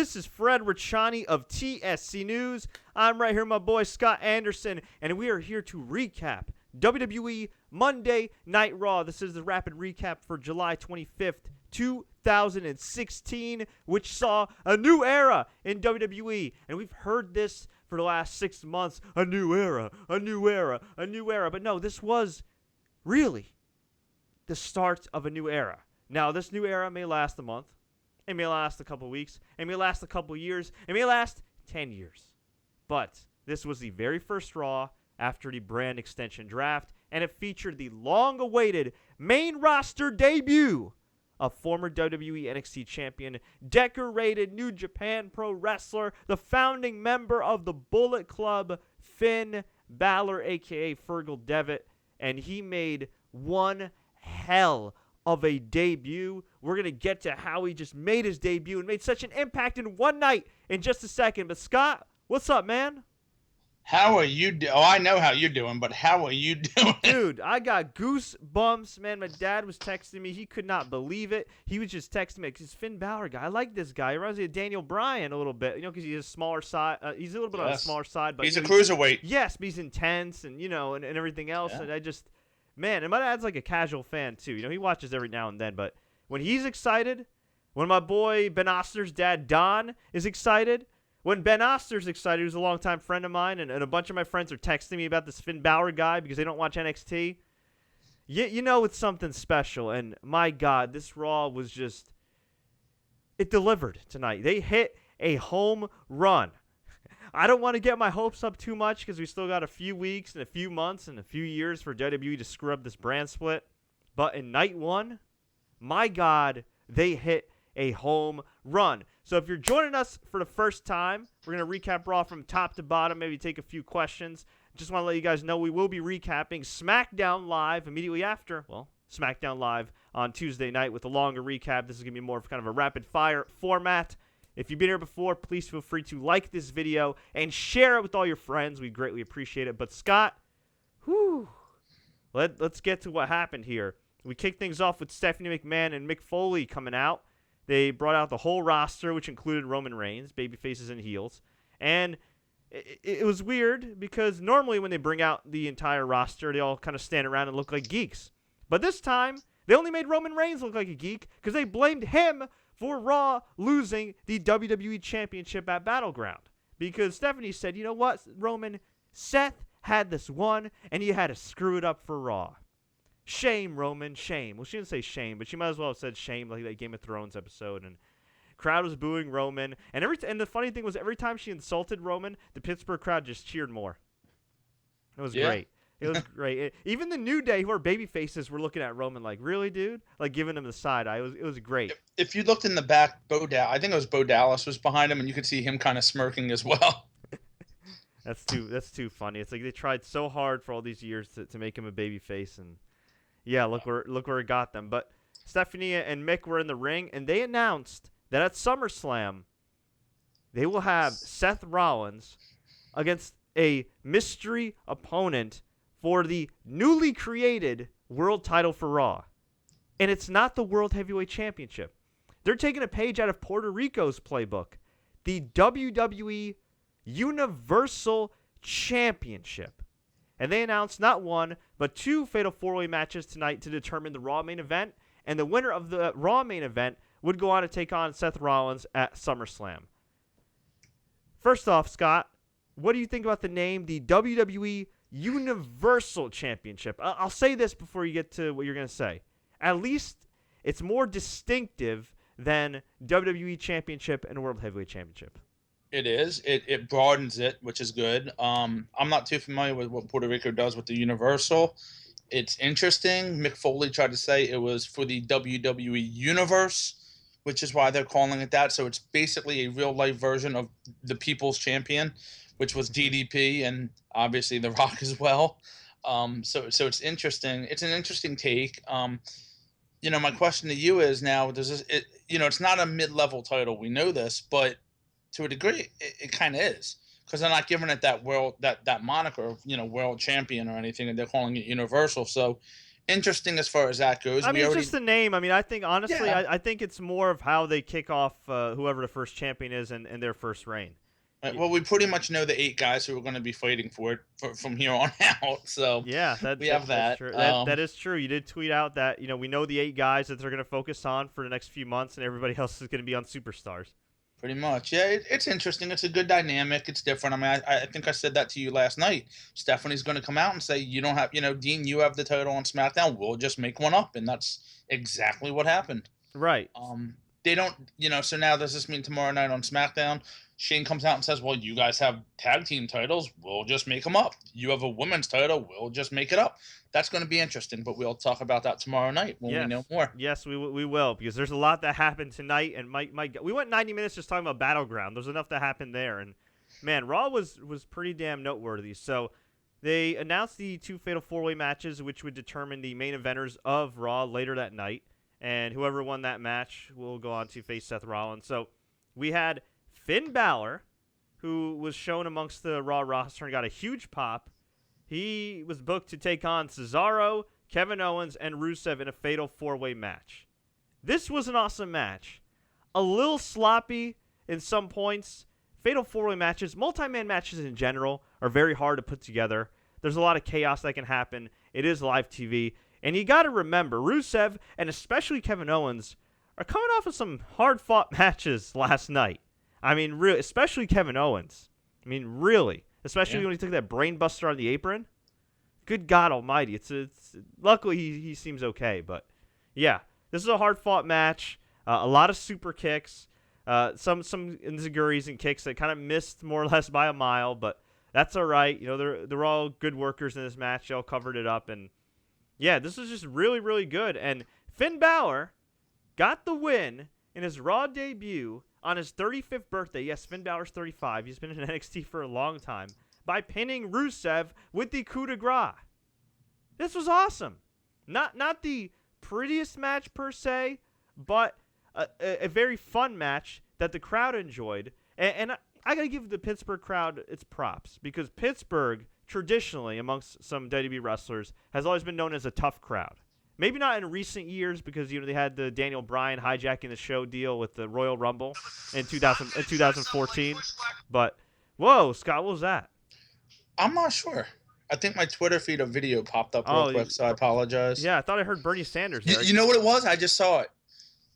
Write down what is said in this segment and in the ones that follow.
This is Fred Ricciani of TSC News. I'm right here with my boy Scott Anderson, and we are here to recap WWE Monday Night Raw. This is the rapid recap for July 25th, 2016, which saw a new era in WWE. And we've heard this for the last 6 months, a new era, a new era, a new era. But no, this was really the start of a new era. Now, this new era may last a month. It may last a couple weeks. It may last a couple years. It may last 10 years. But this was the very first Raw after the brand extension draft, and it featured the long-awaited main roster debut of former WWE NXT champion, decorated New Japan Pro Wrestler, the founding member of the Bullet Club, Finn Balor, a.k.a. Fergal Devitt, and he made one hell of a debut. We're going to get to how he just made his debut and made such an impact in one night in just a second. But Scott, what's up, man? How are you doing? Oh, I know how you're doing, but how are you doing? Dude, I got goosebumps, man. My dad was texting me. He could not believe it. He was just texting me because Finn Balor guy. I like this guy. He reminds me of Daniel Bryan a little bit, because he's a smaller side. He's a little bit on the smaller side, but he's a cruiserweight. Yes, but he's intense and and everything else. Yeah. And I just, man, and my dad's like a casual fan too. He watches every now and then, but when he's excited, when my boy Ben Oster's dad Don is excited. When Ben Oster's excited, who's a longtime friend of mine, and a bunch of my friends are texting me about this Finn Balor guy because they don't watch NXT, it's something special. And my God, this Raw was just, it delivered tonight. They hit a home run. I don't want to get my hopes up too much because we still got a few weeks and a few months and a few years for WWE to screw up this brand split. But in night one, my God, they hit a home run. So if you're joining us for the first time, we're going to recap Raw from top to bottom, maybe take a few questions. Just want to let you guys know we will be recapping SmackDown Live immediately after, SmackDown Live on Tuesday night with a longer recap. This is going to be more of kind of a rapid-fire format. If you've been here before, please feel free to like this video and share it with all your friends. We greatly appreciate it. But Scott, let's get to what happened here. We kicked things off with Stephanie McMahon and Mick Foley coming out. They brought out the whole roster, which included Roman Reigns, babyfaces and heels. And it was weird because normally when they bring out the entire roster, they all kind of stand around and look like geeks. But this time, they only made Roman Reigns look like a geek because they blamed him for Raw losing the WWE Championship at Battleground. Because Stephanie said, you know what, Roman, Seth had this one, and you had to screw it up for Raw. Shame, Roman, shame. Well, she didn't say shame, but she might as well have said shame like that Game of Thrones episode. And crowd was booing Roman. And the funny thing was every time she insulted Roman, the Pittsburgh crowd just cheered more. It was great. It was great. Even the New Day, who are baby faces, were looking at Roman like, really, dude? Like giving him the side eye. It was great. If you looked in the back, I think it was Bo Dallas was behind him, and you could see him kind of smirking as well. That's too funny. It's like they tried so hard for all these years to make him a baby face, and yeah, look where it got them. But Stephanie and Mick were in the ring, and they announced that at SummerSlam, they will have Seth Rollins against a mystery opponent for the newly created world title for Raw. And it's not the World Heavyweight Championship. They're taking a page out of Puerto Rico's playbook, the WWE Universal Championship. And they announced not one, but two Fatal 4-Way matches tonight to determine the Raw main event. And the winner of the Raw main event would go on to take on Seth Rollins at SummerSlam. First off, Scott, what do you think about the name, the WWE Universal Championship? I'll say this before you get to what you're going to say. At least it's more distinctive than WWE Championship and World Heavyweight Championship. It is. It broadens it, which is good. I'm not too familiar with what Puerto Rico does with the Universal. It's interesting. Mick Foley tried to say it was for the WWE Universe, which is why they're calling it that. So it's basically a real-life version of the People's Champion, which was DDP and obviously The Rock as well. So it's interesting. It's an interesting take. My question to you is now, it's not a mid-level title. We know this, but to a degree, it kind of is, because they're not giving it that world that moniker of world champion or anything, and they're calling it Universal. So interesting as far as that goes. I mean, it's just the name. I mean, I think, honestly, Yeah. I think it's more of how they kick off whoever the first champion is in their first reign. Right, well, we pretty much know the 8 guys who are going to be fighting for it from here on out. So yeah, we have that. That's true. That is true. You did tweet out that we know the 8 guys that they're going to focus on for the next few months, and everybody else is going to be on Superstars. Pretty much, yeah. It's interesting. It's a good dynamic. It's different. I mean, I think I said that to you last night. Stephanie's going to come out and say, you don't have, Dean, you have the title on SmackDown. We'll just make one up, and that's exactly what happened. Right. They don't, so now does this mean tomorrow night on SmackDown, Shane comes out and says, well, you guys have tag team titles. We'll just make them up. You have a women's title. We'll just make it up. That's going to be interesting, but we'll talk about that tomorrow night when we know more. Yes, we will, because there's a lot that happened tonight, and we went 90 minutes just talking about Battleground. There's enough that happened there, and man, Raw was pretty damn noteworthy. So they announced the 2 fatal 4-way matches, which would determine the main eventers of Raw later that night, and whoever won that match will go on to face Seth Rollins. So we had Finn Balor, who was shown amongst the Raw roster and got a huge pop. He was booked to take on Cesaro, Kevin Owens, and Rusev in a fatal 4-way match. This was an awesome match. A little sloppy in some points. Fatal 4-way matches, multi-man matches in general, are very hard to put together. There's a lot of chaos that can happen. It is live TV. And you got to remember, Rusev, and especially Kevin Owens, are coming off of some hard-fought matches last night. I mean, really, especially Kevin Owens. I mean, really. Especially when he took that brain buster on the apron. Good God almighty. It's luckily he seems okay. But, yeah, this is a hard-fought match. A lot of super kicks. Some enziguris and kicks that kind of missed more or less by a mile. But that's all right. They're all good workers in this match. They all covered it up. And, yeah, this is just really, really good. And Finn Balor got the win in his Raw debut on his 35th birthday. Yes, Finn Balor's 35. He's been in NXT for a long time. By pinning Rusev with the coup de grace. This was awesome. Not the prettiest match per se, but a very fun match that the crowd enjoyed. And I got to give the Pittsburgh crowd its props, because Pittsburgh, traditionally, amongst some WWE wrestlers, has always been known as a tough crowd. Maybe not in recent years, because they had the Daniel Bryan hijacking the show deal with the Royal Rumble in 2014. But whoa, Scott, what was that? I'm not sure. I think my Twitter feed, a video popped up real quick, so I apologize. Yeah, I thought I heard Bernie Sanders there. You know what it was? I just saw it.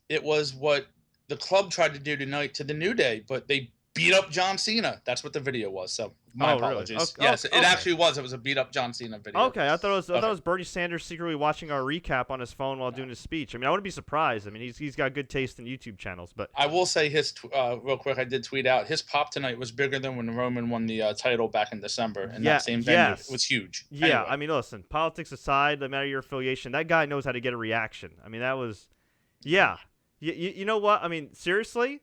It was what the club tried to do tonight to the New Day, but they beat up John Cena. That's what the video was. So my apologies. Really? Yes, it actually was. It was a beat up John Cena video. Okay, I thought it was Bernie Sanders secretly watching our recap on his phone while doing his speech. I mean, I wouldn't be surprised. I mean, he's got good taste in YouTube channels. But I will say his real quick. I did tweet out his pop tonight was bigger than when Roman won the title back in December, and that same venue. It was huge. Yeah, anyway. I mean, listen, politics aside, no matter your affiliation, that guy knows how to get a reaction. I mean, that was, yeah. You know what? I mean, seriously.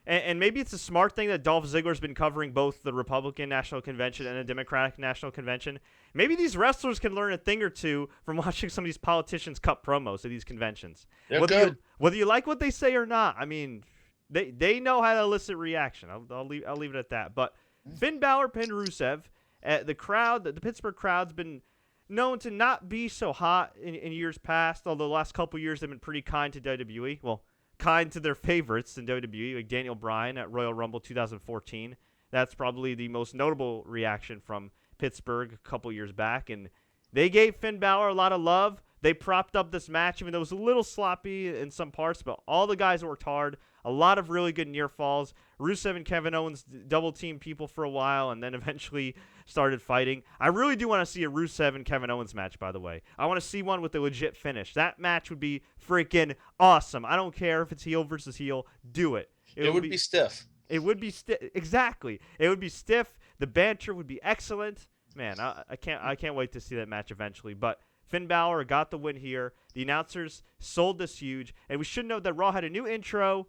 And maybe it's a smart thing that Dolph Ziggler's been covering both the Republican National Convention and the Democratic National Convention. Maybe these wrestlers can learn a thing or two from watching some of these politicians cut promos at these conventions. They're good. Whether you like what they say or not, I mean, they know how to elicit reaction. I'll leave it at that. But Finn Balor pinned Rusev. The Pittsburgh crowd's been known to not be so hot in years past, although the last couple years they've been pretty kind to WWE. Well, kind to their favorites in WWE, like Daniel Bryan at Royal Rumble 2014. That's probably the most notable reaction from Pittsburgh a couple years back. And they gave Finn Balor a lot of love. They propped up this match, even though it was a little sloppy in some parts, but all the guys worked hard. A lot of really good near falls. Rusev and Kevin Owens double-teamed people for a while and then eventually started fighting. I really do want to see a Rusev and Kevin Owens match, by the way. I want to see one with a legit finish. That match would be freaking awesome. I don't care if it's heel versus heel. Do it. It would be stiff. It would be stiff. Exactly. It would be stiff. The banter would be excellent. Man, I can't wait to see that match eventually. But Finn Balor got the win here. The announcers sold this huge. And we should note that Raw had a new intro.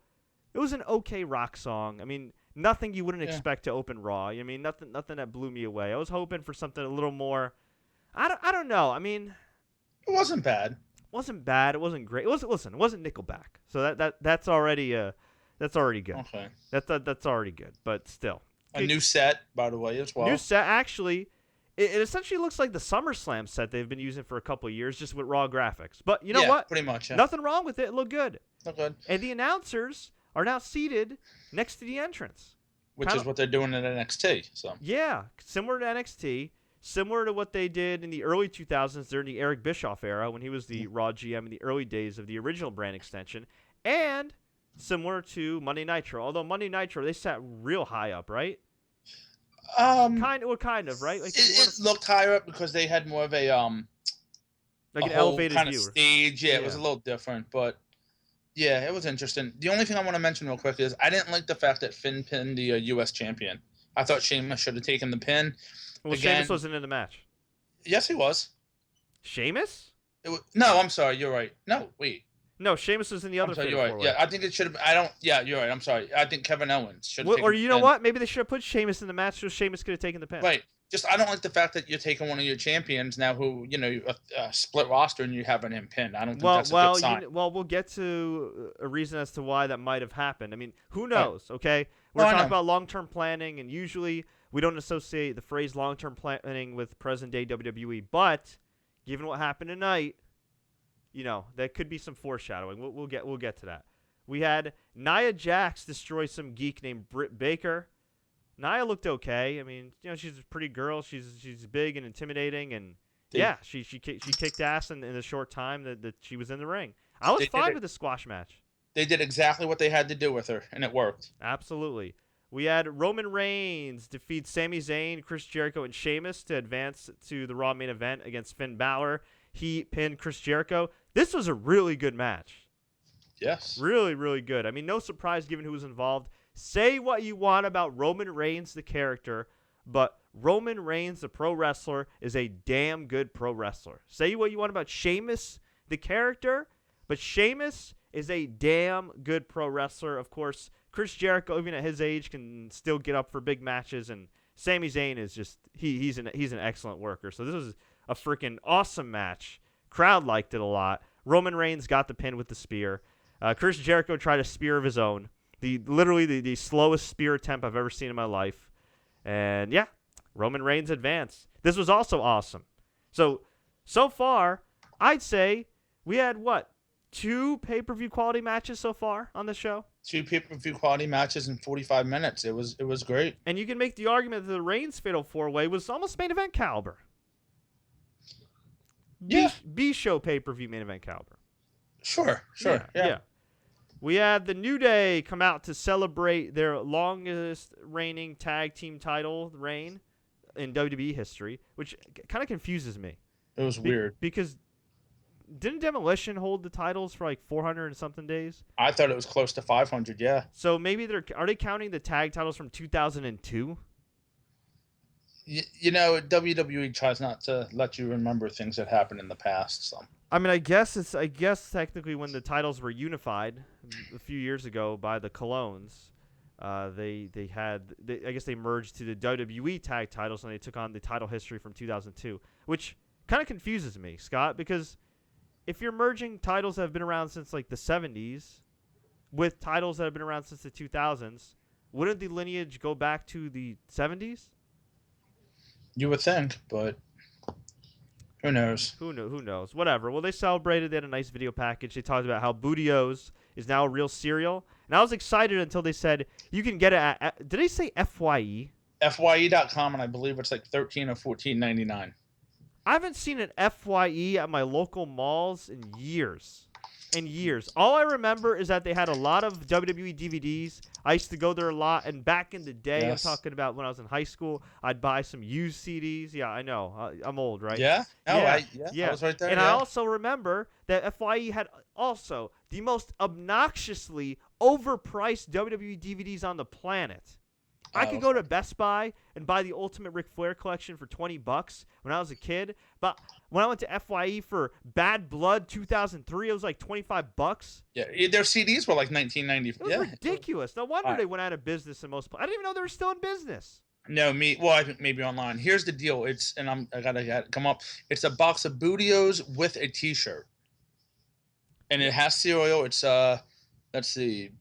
It was an okay rock song. I mean, nothing you wouldn't expect to open Raw. I mean, nothing that blew me away. I was hoping for something a little more. I don't know. I mean, it wasn't bad. It wasn't bad. It wasn't great. It wasn't Nickelback. So that's already good. Okay. That's already good. But still, a new set, by the way, as well. New set. Actually, It essentially looks like the SummerSlam set they've been using for a couple of years, just with raw graphics. But you know what? Pretty much. Yeah. Nothing wrong with it. It looked good. Look good. And the announcers are now seated next to the entrance. Which is what they're doing in NXT. So yeah, similar to NXT, similar to what they did in the early 2000s during the Eric Bischoff era when he was the Raw GM in the early days of the original brand extension, and similar to Monday Nitro. Although Monday Nitro, they sat real high up, right? Kind of, right? Like it looked higher up because they had more of a like an whole elevated kind view. of stage. Yeah, it was a little different, but yeah, it was interesting. The only thing I want to mention real quick is I didn't like the fact that Finn pinned the U.S. champion. I thought Sheamus should have taken the pin. Well, Sheamus wasn't in the match. Yes, he was. Sheamus? No, I'm sorry. You're right. No, wait. No, Sheamus was in the other. You're right. Yeah, I think it should have. I don't. Yeah, you're right. I'm sorry. I think Kevin Owens should. Well, or you know what? Maybe they should have put Sheamus in the match so Sheamus could have taken the pin. Right. Just I don't like the fact that you're taking one of your champions now, who a split roster, and you're having him pinned. I don't think that's a good sign. We'll get to a reason as to why that might have happened. I mean, who knows? Right. Okay, we're talking about long-term planning, and usually we don't associate the phrase long-term planning with present-day WWE. But given what happened tonight, there could be some foreshadowing. We'll get to that. We had Nia Jax destroy some geek named Britt Baker. Nia looked okay. I mean, she's a pretty girl. She's big and intimidating, and she kicked ass in the short time that she was in the ring. I was fine with the squash match. They did exactly what they had to do with her, and it worked. Absolutely. We had Roman Reigns defeat Sami Zayn, Chris Jericho, and Sheamus to advance to the Raw main event against Finn Balor. He pinned Chris Jericho. This was a really good match. Yes. Really, really good. I mean, no surprise given who was involved. Say what you want about Roman Reigns, the character, but Roman Reigns, the pro wrestler, is a damn good pro wrestler. Say what you want about Sheamus, the character, but Sheamus is a damn good pro wrestler. Of course, Chris Jericho, even at his age, can still get up for big matches, and Sami Zayn is just he's an excellent worker. So this was a freaking awesome match. Crowd liked it a lot. Roman Reigns got the pin with the spear. Chris Jericho tried a spear of his own. Literally the slowest spear attempt I've ever seen in my life. And yeah, Roman Reigns advanced. This was also awesome. So far, I'd say we had 2 pay-per-view quality matches so far on the show? 2 pay-per-view quality matches in 45 minutes. It was great. And you can make the argument that the Reigns Fatal 4-Way was almost main event caliber. Yeah. B-show pay-per-view main event caliber. Sure. Yeah. We had the New Day come out to celebrate their longest reigning tag team title reign in WWE history, which kind of confuses me. It was weird. Because didn't Demolition hold the titles for like 400 and something days? I thought it was close to 500, yeah. So maybe are they counting the tag titles from 2002? WWE tries not to let you remember things that happened in the past, so. I mean, I guess technically when the titles were unified a few years ago by the Colognes, I guess they merged to the WWE tag titles and they took on the title history from 2002, which kind of confuses me, Scott, because if you're merging titles that have been around since like the 70s with titles that have been around since the 2000s, wouldn't the lineage go back to the 70s? You would think, but who knows? Who knows? Whatever. Well, they celebrated. They had a nice video package. They talked about how Booty-O's is now a real cereal. And I was excited until they said you can get it at did they say FYE? FYE.com, and I believe it's like $13 or $14.99. I haven't seen an FYE at my local malls in years. All I remember is that they had a lot of WWE DVDs. I used to go there a lot, and back in the day, yes. I'm talking about when I was in high school, I'd buy some used CDs. Yeah, I know. I'm old, right? Yeah? Oh, yeah. I was right there. And I also remember that FYE had also the most obnoxiously overpriced WWE DVDs on the planet. I could go to Best Buy and buy the Ultimate Ric Flair collection for $20 when I was a kid. But when I went to FYE for Bad Blood 2003, it was like $25. Yeah, their CDs were like $19.95. It was ridiculous. No wonder they went out of business in most. I didn't even know they were still in business. No, I think maybe online. Here's the deal. I gotta come up. It's a box of Booty-O's with a T-shirt, and it has cereal. It's let's see.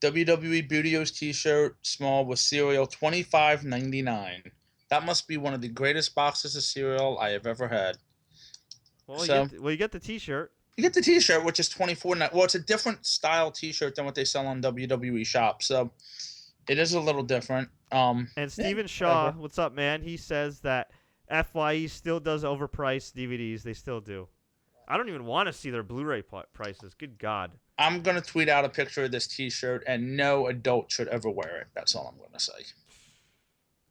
WWE Booty-O's T-shirt, small with cereal, $25.99. That must be one of the greatest boxes of cereal I have ever had. Well, So you get the T-shirt. you get the T-shirt, which is $24.99. Well, it's a different style T-shirt than what they sell on WWE Shop, so it is a little different. And Steven Shaw, what's up, man? He says that FYE still does overpriced DVDs. They still do. I don't even want to see their Blu-ray prices. Good God. I'm going to tweet out a picture of this T-shirt, and no adult should ever wear it. That's all I'm going to say.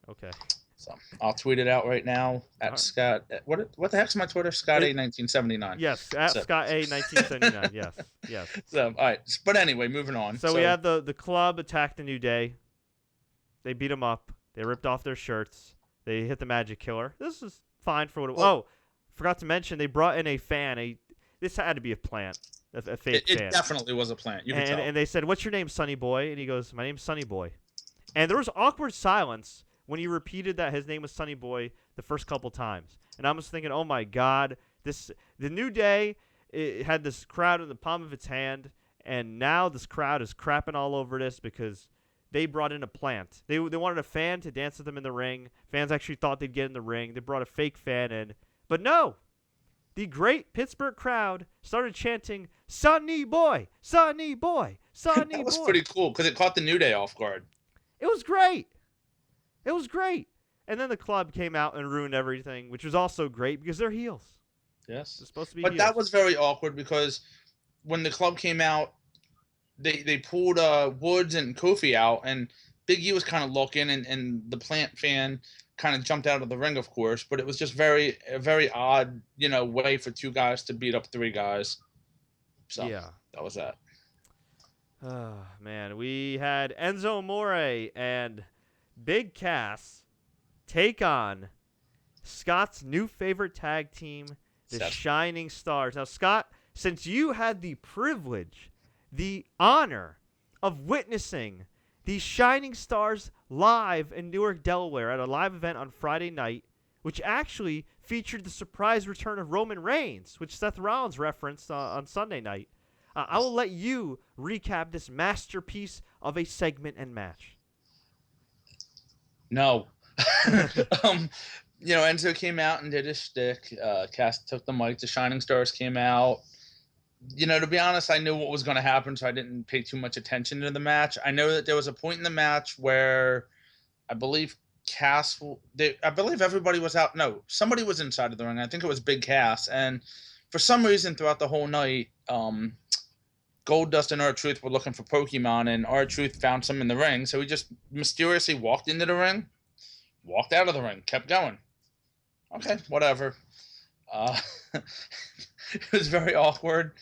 Okay. So I'll tweet it out right now at Scott. What the heck's my Twitter? Scott A 1979. Yes, at Scott A 1979. Yes. So all right, but anyway, moving on. So we had the club attack the New Day. They beat them up. They ripped off their shirts. They hit the Magic Killer. This is fine for what it was. Oh, forgot to mention they brought in a fan. This had to be a plant. A fake fan. It definitely was a plant. You can tell. And they said, "What's your name, Sonny Boy?" And he goes, "My name's Sonny Boy." And there was awkward silence when he repeated that his name was Sonny Boy the first couple times. And I was thinking, oh my God, the New Day, it had this crowd in the palm of its hand, and now this crowd is crapping all over this because they brought in a plant. They wanted a fan to dance with them in the ring. Fans actually thought they'd get in the ring. They brought a fake fan in. But no, the great Pittsburgh crowd started chanting, "Sonny Boy, Sonny Boy, Sonny Boy." That was pretty cool because it caught the New Day off guard. It was great. It was great. And then the club came out and ruined everything, which was also great because they're heels. Yes. They're supposed to be But heels. that was very awkward because when the club came out, they pulled Woods and Kofi out, and Big E was kind of looking, and the plant fan kind of jumped out of the ring, of course. But it was just a very odd, way for two guys to beat up three guys. So yeah, that was that. Oh, man. We had Enzo Amore and Big Cass take on Scott's new favorite tag team, the Shining Stars. Now, Scott, since you had the privilege, the honor of witnessing the Shining Stars live in Newark, Delaware at a live event on Friday night, which actually featured the surprise return of Roman Reigns, which Seth Rollins referenced on Sunday night, I will let you recap this masterpiece of a segment and match. No. Enzo came out and did his shtick. Cass took the mic. The Shining Stars came out. To be honest, I knew what was going to happen, so I didn't pay too much attention to the match. I know that there was a point in the match where I believe everybody was out. No, somebody was inside of the ring. I think it was Big Cass. And for some reason throughout the whole night, Goldust and R-Truth were looking for Pokemon, and R-Truth found some in the ring. So he just mysteriously walked into the ring, walked out of the ring, kept going. Okay, whatever. It was very awkward.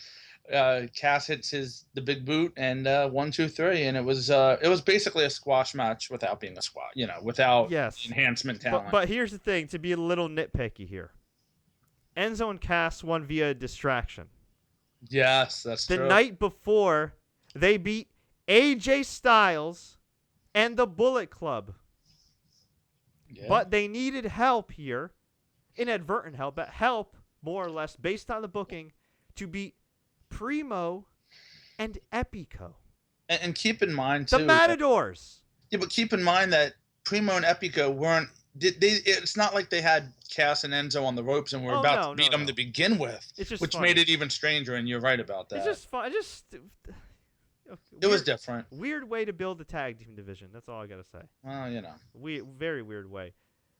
Cass hits the big boot, and 1, 2, 3, and it was basically a squash match without being a squash, without enhancement talent. But here's the thing: to be a little nitpicky here, Enzo and Cass won via distraction. Yes, that's true. The night before, they beat AJ Styles and the Bullet Club. Yeah. But they needed help here, inadvertent help, but help, more or less, based on the booking, to beat Primo and Epico. And keep in mind, too, the Matadors. But keep in mind that Primo and Epico weren't. It's not like they had Cass and Enzo on the ropes and were about to beat them to begin with, which made it even stranger. And you're right about that. It's just fun. It was different. Weird way to build the tag team division. That's all I gotta say. Well, very weird way.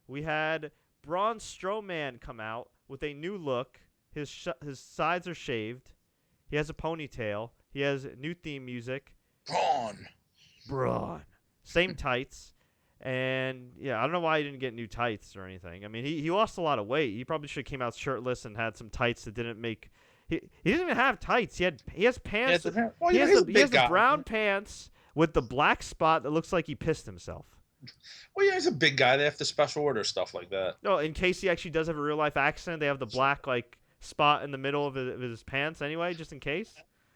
We had Braun Strowman come out with a new look. His sides are shaved. He has a ponytail. He has new theme music. Braun. Same tights. And, I don't know why he didn't get new tights or anything. I mean, he lost a lot of weight. He probably should have came out shirtless and had some tights that didn't make... He didn't even have tights. He has pants. He has the brown pants with the black spot that looks like he pissed himself. Well, yeah, he's a big guy. They have to special order stuff like that. No, in case he actually does have a real-life accident, they have the black, spot in the middle of his pants anyway, just in case.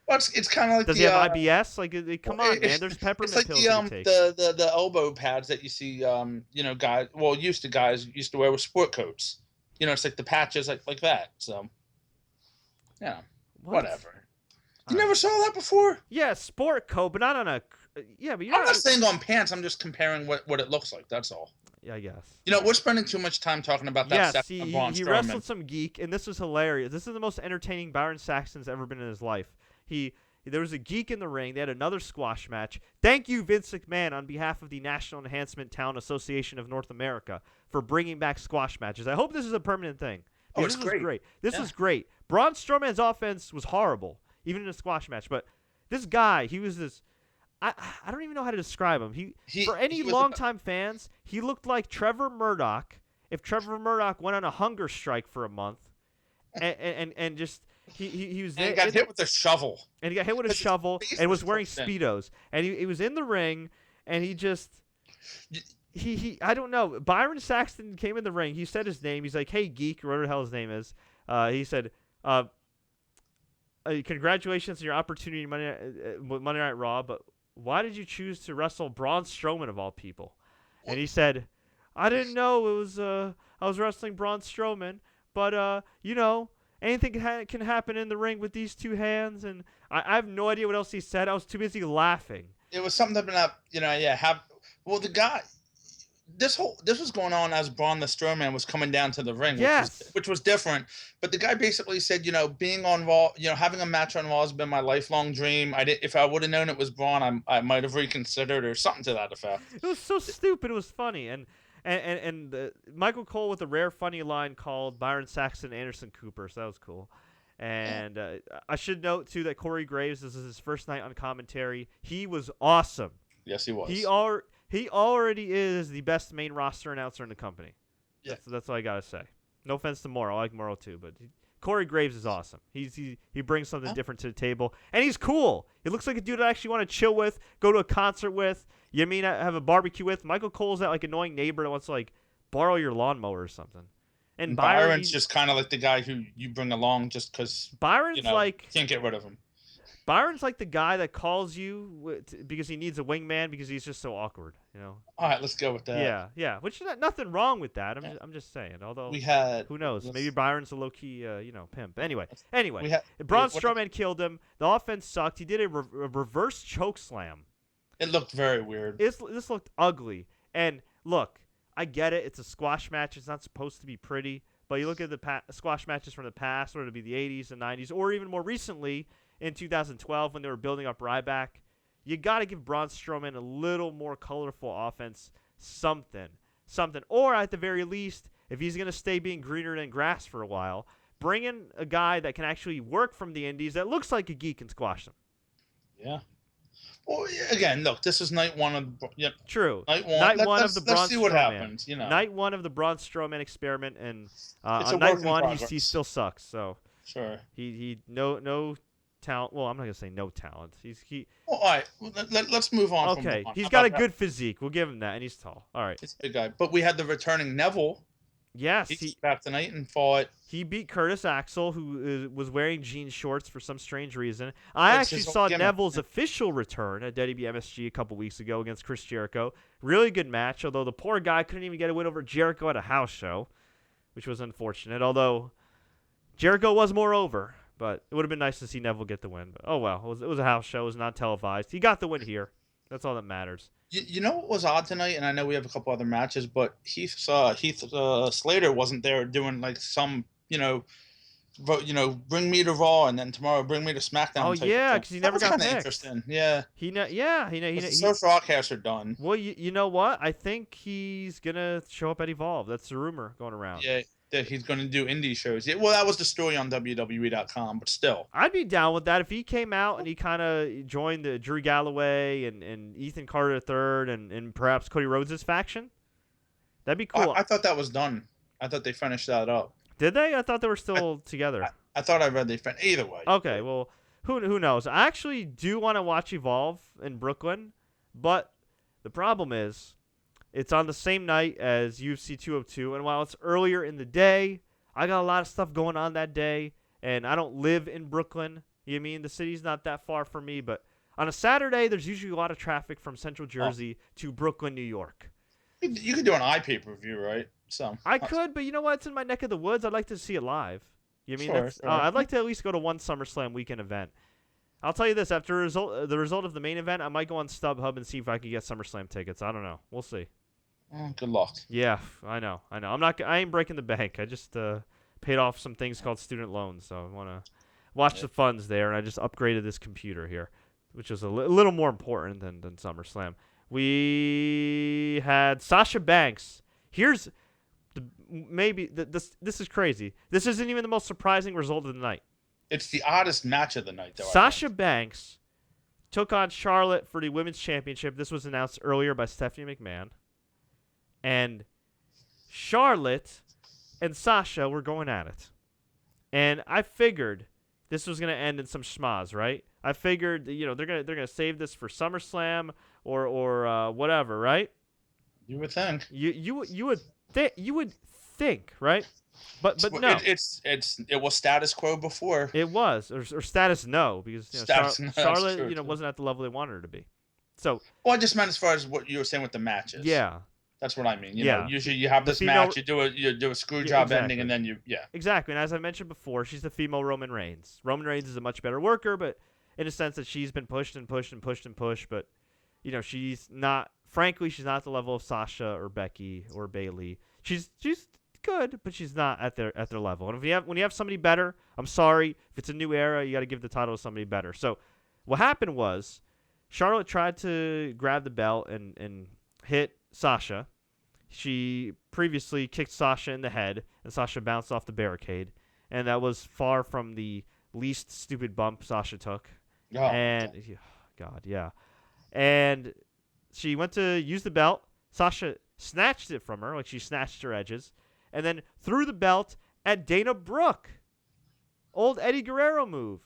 Well, it's kind of like does he have IBS? Come on, man. There's peppermint pills you take. The elbow pads that you see, guys. Well, used to wear with sport coats. It's like the patches like that. So, whatever. You never saw that before? Yeah, sport coat, but not on a. Yeah, but you're I'm not saying on pants. I'm just comparing what it looks like. That's all. I guess. You know, we're spending too much time talking about that. Yes, he wrestled some geek, and this was hilarious. This is the most entertaining Byron Saxton's ever been in his life. There was a geek in the ring. They had another squash match. Thank you, Vince McMahon, on behalf of the National Enhancement Talent Association of North America, for bringing back squash matches. I hope this is a permanent thing. Oh, it's this great. Was great. This was great. Braun Strowman's offense was horrible, even in a squash match. But this guy, he was this. I don't even know how to describe him. For any longtime fans, he looked like Trevor Murdoch if Trevor Murdoch went on a hunger strike for a month, and just he was there. And he got hit with a shovel. And he got hit with a shovel and was wearing Speedos. And he was in the ring, and he just I don't know. Byron Saxton came in the ring. He said his name. He's like, "Hey, geek," or whatever the hell his name is. He said, "Congratulations on your opportunity Monday Night Raw, but why did you choose to wrestle Braun Strowman of all people?" And he said, "I didn't know it was I was wrestling Braun Strowman, but you know, anything can happen in the ring with these two hands." And I have no idea what else he said. I was too busy laughing. It was something about, the guy. This was going on as Braun the Strowman was coming down to the ring, which was different. But the guy basically said, being on Raw, having a match on Raw has been my lifelong dream. If I would have known it was Braun, I might have reconsidered, or something to that effect. It was so stupid. It was funny, and Michael Cole with a rare funny line called Byron Saxton Anderson Cooper, so that was cool. And I should note too that Corey Graves, this is his first night on commentary. He was awesome. Yes, he was. He already is the best main roster announcer in the company. Yeah. That's all I gotta say. No offense to Morrow, I like Morrow too, but Corey Graves is awesome. He brings something different to the table, and he's cool. He looks like a dude I actually want to chill with, go to a concert with. You mean have a barbecue with? Michael Cole's that like annoying neighbor that wants to like borrow your lawnmower or something. And Byron's just kind of like the guy who you bring along just because Byron's can't get rid of him. Byron's like the guy that calls you because he needs a wingman because he's just so awkward, All right, let's go with that. Yeah. Which nothing wrong with that. I'm just saying. Although who knows? Maybe Byron's a low key, pimp. Anyway, Braun Strowman killed him. The offense sucked. He did a reverse choke slam. It looked very weird. This looked ugly. And look, I get it. It's a squash match. It's not supposed to be pretty. But you look at the squash matches from the past, whether it be the 80s and 90s, or even more recently in 2012 when they were building up Ryback, you got to give Braun Strowman a little more colorful offense, something. Or at the very least, if he's going to stay being greener than grass for a while, bring in a guy that can actually work from the indies that looks like a geek and squash them. Yeah. Well, again, look, this is night one of True. Night one of the Braun Strowman. Let's see what happens. Night one of the Braun Strowman experiment, and on night one he still sucks. So sure, he no talent. Well, I'm not gonna say no talent. Well, all right, let's move on. Okay, he's got a good physique. We'll give him that, and he's tall. All right, it's a big guy. But we had the returning Neville. Yes, he's back tonight and fought. He beat Curtis Axel, who was wearing jean shorts for some strange reason. I actually saw Neville's official return at WWE MSG a couple weeks ago against Chris Jericho. Really good match, although the poor guy couldn't even get a win over Jericho at a house show, which was unfortunate. Although Jericho was more over, but it would have been nice to see Neville get the win. But oh well, it was a house show. It was not televised. He got the win here. That's all that matters. You know what was odd tonight, and I know we have a couple other matches, but Heath Slater wasn't there doing like some, bring me to Raw and then tomorrow bring me to SmackDown. Oh yeah, because he never got picked. Interesting. Yeah. The broadcasts are done. Well, you know what? I think he's gonna show up at Evolve. That's the rumor going around. Yeah. That he's going to do indie shows. Yeah, well, that was the story on WWE.com, but still. I'd be down with that if he came out and he kind of joined the Drew Galloway and Ethan Carter III and perhaps Cody Rhodes' faction. That'd be cool. I thought that was done. I thought they finished that up. Did they? I thought they were still together. I thought I read they finished. Either way. Okay, well, who knows? I actually do want to watch Evolve in Brooklyn, but the problem is, it's on the same night as UFC 202, and while it's earlier in the day, I got a lot of stuff going on that day, and I don't live in Brooklyn. You know what I mean? The city's not that far from me, but on a Saturday, there's usually a lot of traffic from Central Jersey to Brooklyn, New York. You could do an pay-per-view, right? I could, but you know what? It's in my neck of the woods. I'd like to see it live. You know what I mean? Sure. I'd like to at least go to one SummerSlam weekend event. I'll tell you this, after the result of the main event, I might go on StubHub and see if I can get SummerSlam tickets. I don't know. We'll see. Oh, good luck. Yeah, I know. I ain't breaking the bank. I just paid off some things called student loans, so I want to watch the funds there, and I just upgraded this computer here, which is a little more important than SummerSlam. We had Sasha Banks. Here's this is crazy. This isn't even the most surprising result of the night. It's the oddest match of the night, though. Sasha Banks took on Charlotte for the Women's Championship. This was announced earlier by Stephanie McMahon. And Charlotte and Sasha were going at it. And I figured this was going to end in some schmaz, right? I figured, they're gonna save this for SummerSlam or whatever, right? You would think. You would think, right? But no. It was status quo before. It was or status no, because Charlotte wasn't at the level they wanted her to be. So I just meant as far as what you were saying with the matches. Yeah. That's what I mean. You know, usually you have this match, you do a screw job ending, and then Exactly. And as I mentioned before, she's the female Roman Reigns. Roman Reigns is a much better worker, but in a sense that she's been pushed and pushed and pushed and pushed, but she's not at the level of Sasha or Becky or Bayley. She's good, but she's not at their level. And when you have somebody better, I'm sorry, if it's a new era, you got to give the title to somebody better. So what happened was Charlotte tried to grab the belt and hit Sasha. She previously kicked Sasha in the head, and Sasha bounced off the barricade, and that was far from the least stupid bump Sasha took. Oh, and and she went to use the belt. Sasha snatched it from her, like she snatched her edges, and then threw the belt at Dana Brooke. Old Eddie Guerrero move.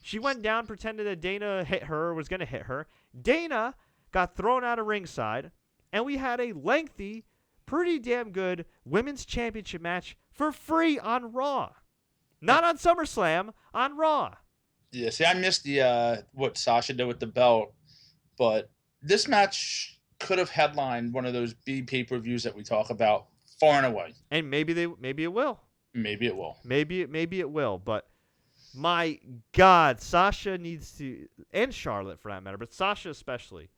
She went down, pretended that Dana hit her, or was going to hit her. Dana got thrown out of ringside, and we had a lengthy, pretty damn good women's championship match for free on Raw. Not on SummerSlam, on Raw. Yeah, see, I missed the what Sasha did with the belt, but this match could have headlined one of those B pay-per-views that we talk about far and away. And maybe it will. Maybe it will. Maybe it will, but my God, Sasha needs to, and Charlotte for that matter, but Sasha especially.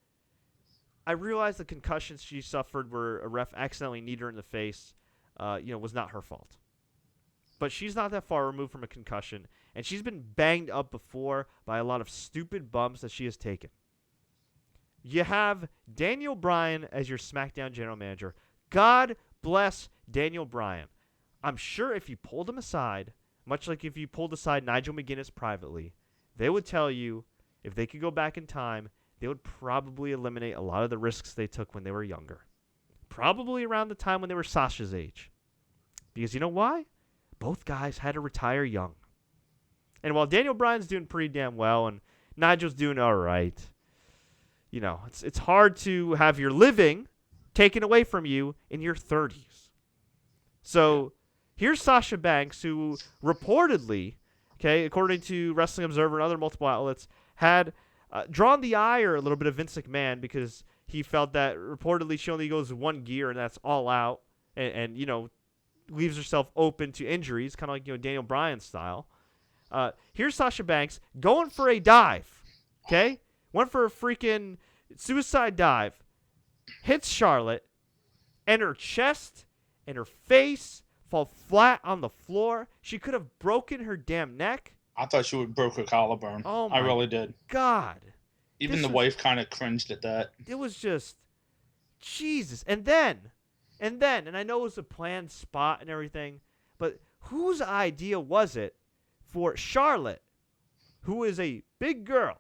I realized the concussions she suffered where a ref accidentally kneed her in the face, was not her fault. But she's not that far removed from a concussion, and she's been banged up before by a lot of stupid bumps that she has taken. You have Daniel Bryan as your SmackDown general manager. God bless Daniel Bryan. I'm sure if you pulled him aside, much like if you pulled aside Nigel McGuinness privately, they would tell you if they could go back in time, they would probably eliminate a lot of the risks they took when they were younger. Probably around the time when they were Sasha's age. Because you know why? Both guys had to retire young. And while Daniel Bryan's doing pretty damn well and Nigel's doing all right, it's hard to have your living taken away from you in your 30s. So here's Sasha Banks, who reportedly, according to Wrestling Observer and other multiple outlets, had drawn the ire a little bit of Vince McMahon because he felt that reportedly she only goes one gear and that's all out and leaves herself open to injuries, kind of like Daniel Bryan style. Here's Sasha Banks going for a dive, went for a freaking suicide dive, hits Charlotte, and her chest and her face fall flat on the floor. She could have broken her damn neck. I thought she would have broke her collarbone. Oh I really did. God. Even the wife kind of cringed at that. It was just Jesus. And then, and I know it was a planned spot and everything, but whose idea was it for Charlotte, who is a big girl,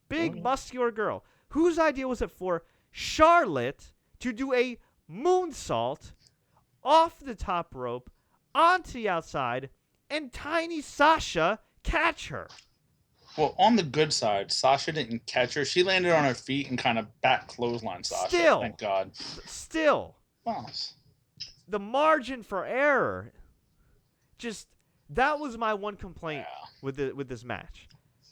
muscular girl, whose idea was it for Charlotte to do a moonsault off the top rope onto the outside and tiny Sasha catch her? Well, on the good side, Sasha didn't catch her. She landed on her feet and kind of back clothesline Sasha. Thank God. Still. Boss. The margin for error. Just, that was my one complaint with this match.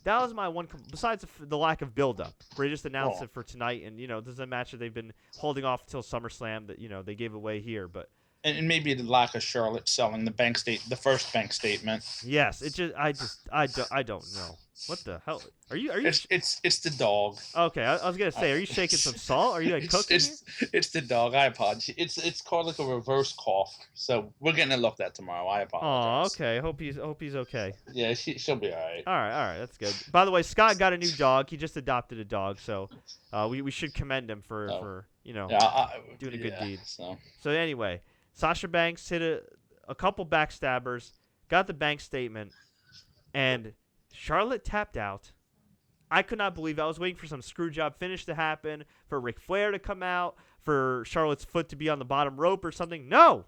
That was my one, besides the lack of build-up, where they just announced it for tonight, and, this is a match that they've been holding off until SummerSlam that, they gave away here. But And maybe the lack of Charlotte selling the first bank statement. Yes, I don't know. What the hell? Are you It's the dog. Okay, I was gonna say, are you shaking some salt? Are you like cooking here? It's the dog. I apologize. It's called like a reverse cough. So we're getting it looked at tomorrow. I apologize. Oh, okay. Hope he's okay. Yeah, she'll be all right. All right, that's good. By the way, Scott got a new dog. He just adopted a dog, so we should commend him for doing a good deed. So anyway, Sasha Banks hit a couple backstabbers, got the bank statement, and Charlotte tapped out. I could not believe it. I was waiting for some screw job finish to happen, for Ric Flair to come out, for Charlotte's foot to be on the bottom rope or something. No!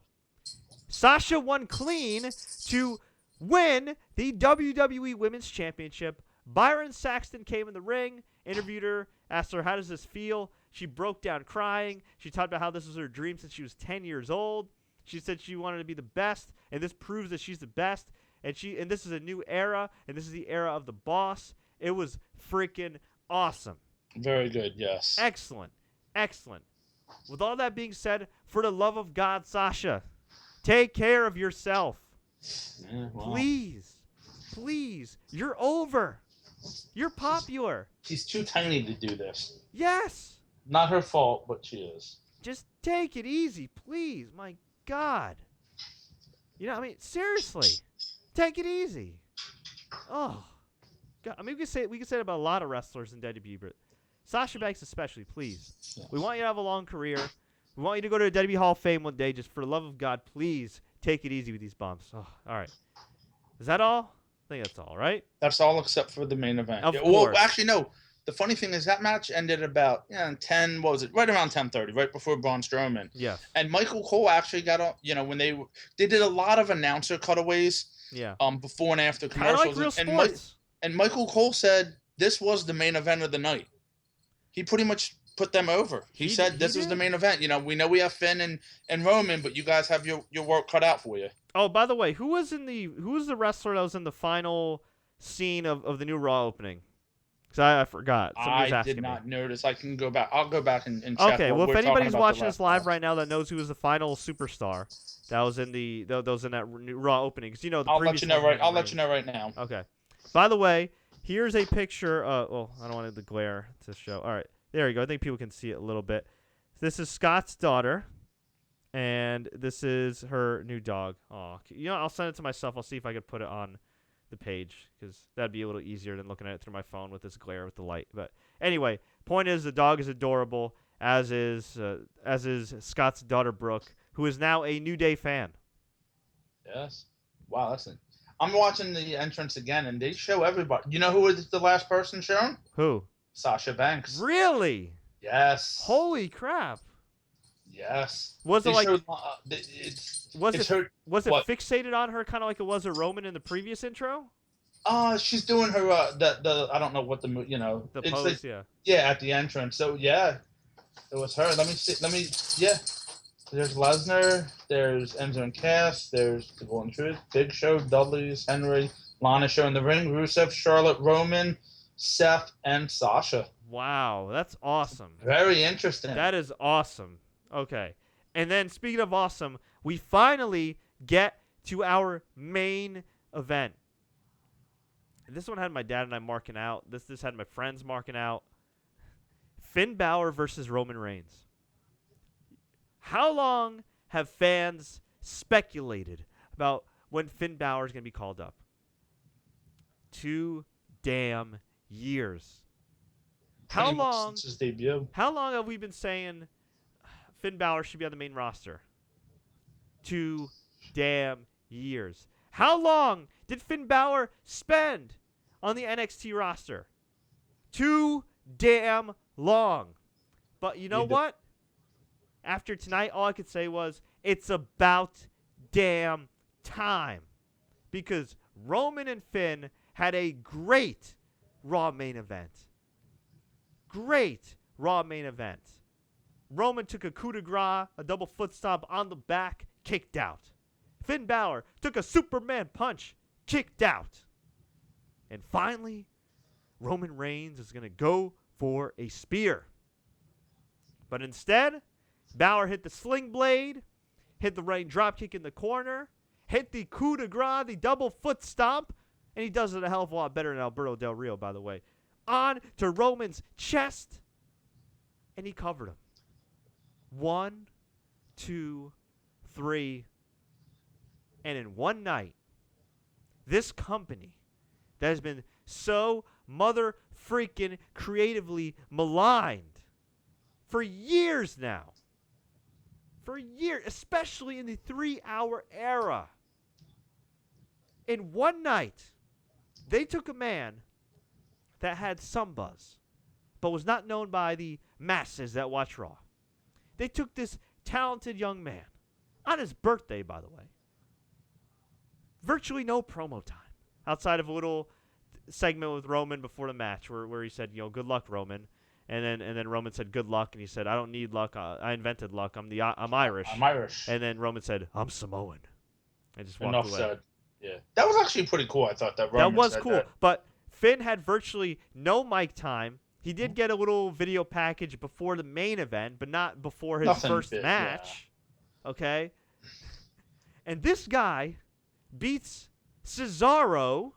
Sasha won clean to win the WWE Women's Championship. Byron Saxton came in the ring, interviewed her, asked her, how does this feel? She broke down crying. She talked about how this was her dream since she was 10 years old. She said she wanted to be the best, and this proves that she's the best. And this is a new era, and this is the era of the boss. It was freaking awesome. Very good, yes. Excellent. With all that being said, for the love of God, Sasha, take care of yourself. Yeah, wow. Please. You're over. You're popular. She's too tiny to do this. Yes. Not her fault, but she is. Just take it easy, please. My God. Seriously. Take it easy. Oh. God. We can say it about a lot of wrestlers in WWE, but Sasha Banks especially, please. Yes. We want you to have a long career. We want you to go to the WWE Hall of Fame one day. Just for the love of God, please take it easy with these bumps. Oh, all right. Is that all? I think that's all, right? That's all except for the main event. Of course. Well, actually, no. The funny thing is that match ended about 10. What was it? Right around 10:30, right before Braun Strowman. Yeah. And Michael Cole actually got on. When they did a lot of announcer cutaways. Yeah. Before and after Kind of commercials. like real sports. And Michael Cole said this was the main event of the night. He pretty much put them over. He said this was the main event. We know we have Finn and Roman, but you guys have your work cut out for you. Oh, by the way, who was the wrestler that was in the final scene of the new Raw opening? Because I forgot. I did not notice. I can go back. I'll go back and check. Okay, well, if anybody's watching this live right now that knows who was the final superstar that was in that new Raw opening, because I'll let you know right now. Okay. By the way, here's a picture. I don't want the glare to show. All right, there you go. I think people can see it a little bit. This is Scott's daughter, and this is her new dog. Oh, I'll send it to myself. I'll see if I can put it on the page, because that'd be a little easier than looking at it through my phone with this glare with the light. But anyway, point is the dog is adorable, as is Scott's daughter Brooke, who is now a New Day fan. Yes. Wow, I'm watching the entrance again, and they show everybody. You know who was the last person shown? Who? Sasha Banks. Really? Yes. Holy crap. Yes. Was it showed, was it fixated on her kind of like it was a Roman in the previous intro? She's doing her the I don't know what the the pose, at the entrance. So yeah, it was her. Let me see. There's Lesnar, there's Enzo and Cass, there's the Golden Truth, Big Show, Dudley's, Henry, Lana Show in the ring, Rusev, Charlotte, Roman, Seth, and Sasha. Wow, that's awesome. Very interesting. That is awesome. Okay. And then speaking of awesome, we finally get to our main event. And this one had my dad and I marking out. This had my friends marking out. Finn Balor versus Roman Reigns. How long have fans speculated about when Finn Balor is going to be called up? 2 damn years. How long since his debut? How long have we been saying Finn Balor should be on the main roster? 2 damn years. How long did Finn Balor spend on the NXT roster? 2 damn long. But you know what? After tonight, all I could say was, it's about damn time. Because Roman and Finn had a great Raw main event. Great Raw main event. Roman took a coup de grace, a double foot stomp on the back, kicked out. Finn Balor took a Superman punch, kicked out. And finally, Roman Reigns is going to go for a spear. But instead, Balor hit the sling blade, hit the running dropkick in the corner, hit the coup de grace, the double foot stomp, and he does it a hell of a lot better than Alberto Del Rio, by the way. On to Roman's chest, and he covered him. 1, 2, 3, and in one night, this company that has been so mother freaking creatively maligned for years now, for years, especially in the 3-hour era, in one night, they took a man that had some buzz, but was not known by the masses that watch Raw. They took this talented young man on his birthday, by the way. Virtually no promo time outside of a little segment with Roman before the match where he said, good luck, Roman. And then Roman said, good luck. And he said, I don't need luck. I invented luck. I'm Irish. I'm Irish. And then Roman said, I'm Samoan. And just walked away. Said. Yeah. That was actually pretty cool. I thought that Roman That was said cool. that. But Finn had virtually no mic time. He did get a little video package before the main event, but not before his first match. Yeah. Okay? And this guy beats Cesaro,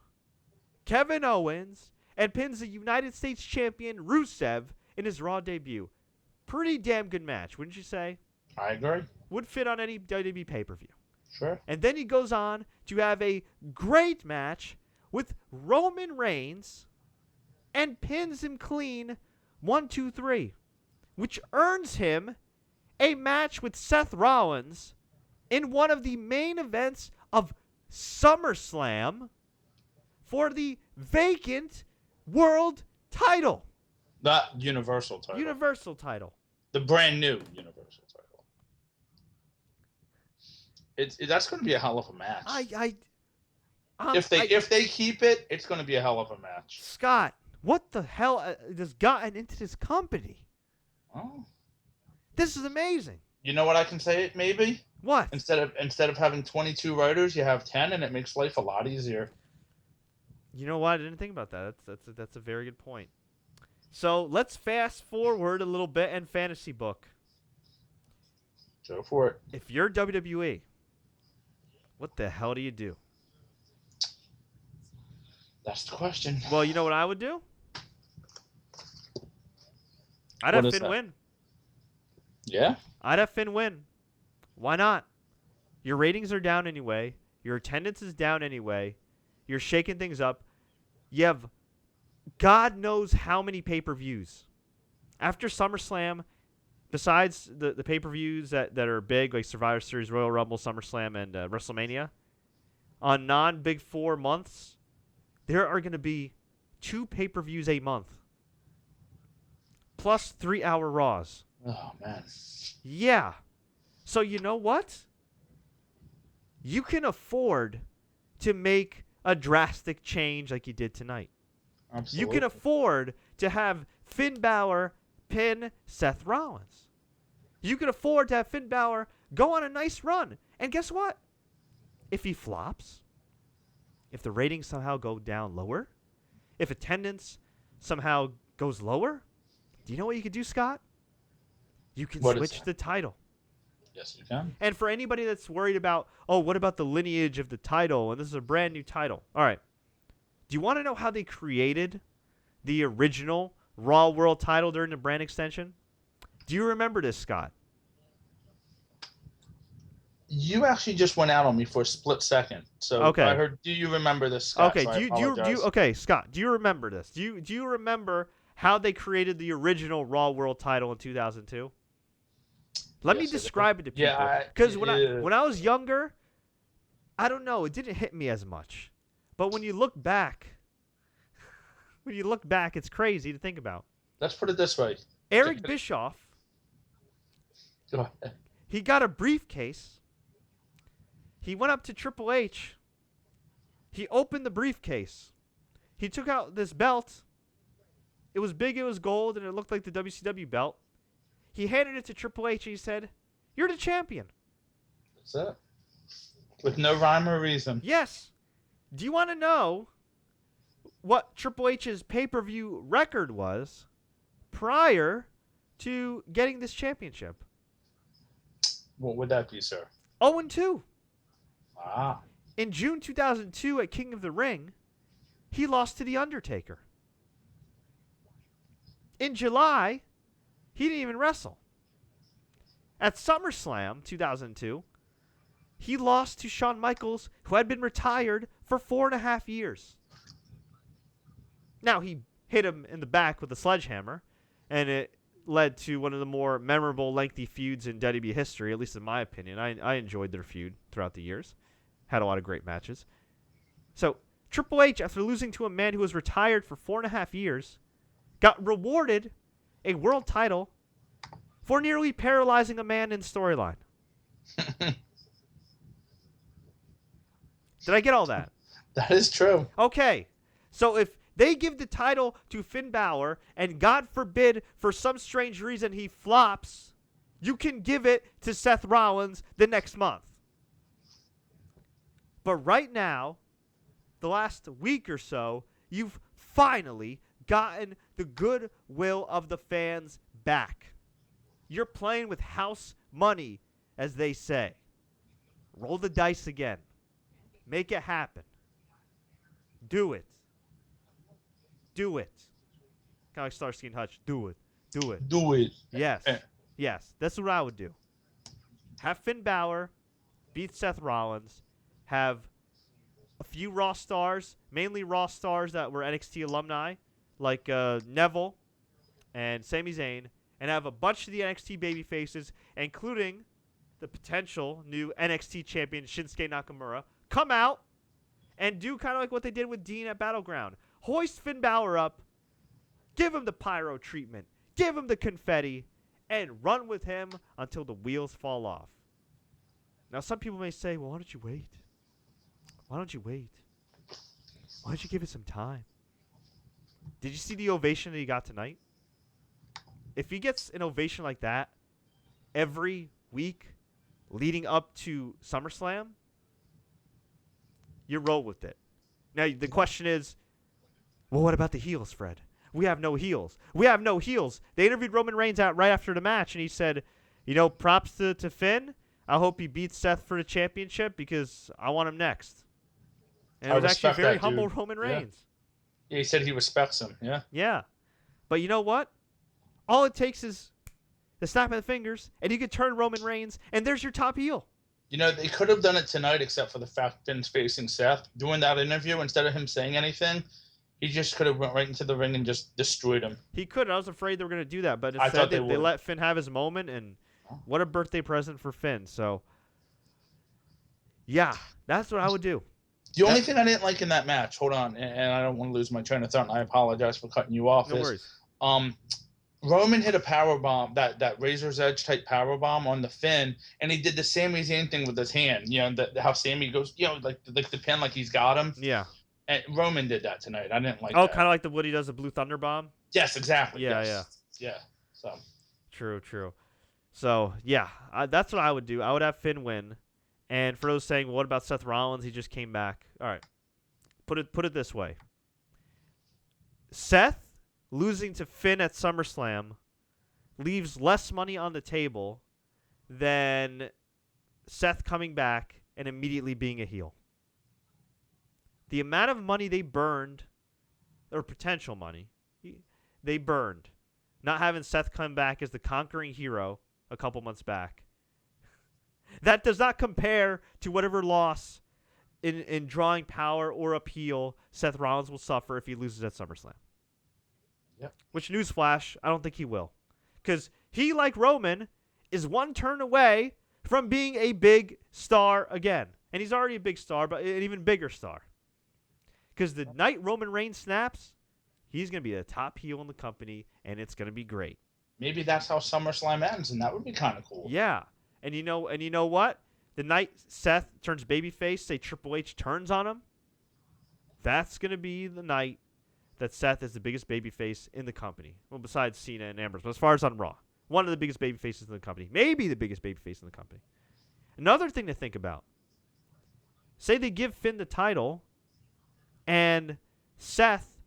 Kevin Owens, and pins the United States champion Rusev in his Raw debut. Pretty damn good match, wouldn't you say? I agree. Would fit on any WWE pay-per-view. Sure. And then he goes on to have a great match with Roman Reigns and pins him clean 1, 2, 3, which earns him a match with Seth Rollins in one of the main events of SummerSlam for the vacant world title. Not Universal title. Universal title. The brand new Universal title. That's going to be a hell of a match. If they keep it, it's going to be a hell of a match. Scott, what the hell has gotten into this company? Oh. This is amazing. You know what I can say? It maybe. What? Instead of having 22 writers, you have 10, and it makes life a lot easier. You know what? I didn't think about that. That's a very good point. So let's fast forward a little bit and fantasy book. Go for it. If you're WWE, what the hell do you do? That's the question. Well, you know what I would do? I'd have Finn win. Yeah? I'd have Finn win. Why not? Your ratings are down anyway. Your attendance is down anyway. You're shaking things up. You have God knows how many pay-per-views. After SummerSlam, besides the pay-per-views that are big, like Survivor Series, Royal Rumble, SummerSlam, and WrestleMania, on non-Big 4 months, there are going to be 2 pay-per-views a month. Plus 3-hour Raws. Oh, man. Yeah. So you know what? You can afford to make a drastic change like you did tonight. Absolutely. You can afford to have Finn Balor pin Seth Rollins. You can afford to have Finn Balor go on a nice run. And guess what? If he flops, if the ratings somehow go down lower, if attendance somehow goes lower, do you know what you could do, Scott? You can switch the title. Yes, you can. And for anybody that's worried about, what about the lineage of the title? And this is a brand new title. All right. Do you want to know how they created the original Raw World title during the brand extension? Do you remember this, Scott? You actually just went out on me for a split second. So okay. I heard, do you remember this, Scott? Okay, So okay, Scott, do you remember this? Do you remember how they created the original Raw World title in 2002? Let me describe it to people. Because when I was younger, I don't know, it didn't hit me as much. But when you look back, it's crazy to think about. Let's put it this way. Eric Bischoff, Go ahead. he got a briefcase. He went up to Triple H. He opened the briefcase. He took out this belt. It was big, it was gold, and it looked like the WCW belt. He handed it to Triple H and he said, "You're the champion." That's it. With no rhyme or reason. Yes. Do you want to know what Triple H's pay-per-view record was prior to getting this championship? What would that be, sir? 0-2. Wow. In June 2002 at King of the Ring, he lost to The Undertaker. In July, he didn't even wrestle. At SummerSlam 2002, he lost to Shawn Michaels, who had been retired for 4.5 years. Now, he hit him in the back with a sledgehammer, and it led to one of the more memorable, lengthy feuds in WWE history, at least in my opinion. I enjoyed their feud throughout the years. Had a lot of great matches. So, Triple H, after losing to a man who was retired for 4.5 years, got rewarded a world title for nearly paralyzing a man in storyline. Did I get all that? That is true. Okay. So if they give the title to Finn Balor, and God forbid, for some strange reason he flops, you can give it to Seth Rollins the next month. But right now, the last week or so, you've finally gotten the goodwill of the fans back. You're playing with house money, as they say. Roll the dice again. Make it happen. Do it. Do it. Kind of like Starsky and Hutch. Do it. Do it. Do it. Yes. Yes. That's what I would do. Have Finn Balor beat Seth Rollins. Have a few Raw stars, mainly Raw stars that were NXT alumni, like Neville and Sami Zayn, and have a bunch of the NXT babyfaces, including the potential new NXT champion Shinsuke Nakamura, come out and do kind of like what they did with Dean at Battleground. Hoist Finn Balor up, give him the pyro treatment, give him the confetti, and run with him until the wheels fall off. Now, some people may say, well, why don't you wait? Why don't you wait? Why don't you give it some time? Did you see the ovation that he got tonight? If he gets an ovation like that every week leading up to SummerSlam, you roll with it. Now, the question is, well, what about the heels, Fred? We have no heels. We have no heels. They interviewed Roman Reigns out right after the match, and he said, props to Finn. I hope he beats Seth for the championship because I want him next. And it was actually a very humble Roman Reigns. Yeah, he said he respects him, yeah. Yeah. But you know what? All it takes is the snap of the fingers, and you can turn Roman Reigns, and there's your top heel. They could have done it tonight, except for the fact Finn's facing Seth. Doing that interview, instead of him saying anything, he just could have went right into the ring and just destroyed him. He could. I was afraid they were going to do that, but instead they let Finn have his moment, and what a birthday present for Finn. So, yeah, that's what I would do. The only thing I didn't like in that match, hold on, and I don't want to lose my train of thought, and I apologize for cutting you off. No worries. Roman hit a power bomb, that Razor's Edge type power bomb on the Finn, and he did the Sami Zayn thing with his hand. How Sami goes, like the pin, like he's got him. Yeah. And Roman did that tonight. I didn't like that. Oh, kind of like what he does, the Blue Thunder Bomb? Yes, exactly. Yeah, yes. Yeah. So. True. So, yeah, that's what I would do. I would have Finn win. And for those saying, well, what about Seth Rollins? He just came back. All right. Put it this way. Seth losing to Finn at SummerSlam leaves less money on the table than Seth coming back and immediately being a heel. The amount of money they burned, or potential money, they burned, not having Seth come back as the conquering hero a couple months back, that does not compare to whatever loss in drawing power or appeal Seth Rollins will suffer if he loses at SummerSlam. Yep. Which, newsflash, I don't think he will. Because he, like Roman, is one turn away from being a big star again. And he's already a big star, but an even bigger star. Because the night Roman Reigns snaps, he's going to be the top heel in the company, and it's going to be great. Maybe that's how SummerSlam ends, and that would be kind of cool. Yeah. And you know what? The night Seth turns babyface, say Triple H turns on him, that's going to be the night that Seth is the biggest babyface in the company. Well, besides Cena and Ambrose, but as far as on Raw, one of the biggest babyfaces in the company. Maybe the biggest babyface in the company. Another thing to think about. Say they give Finn the title, and Seth,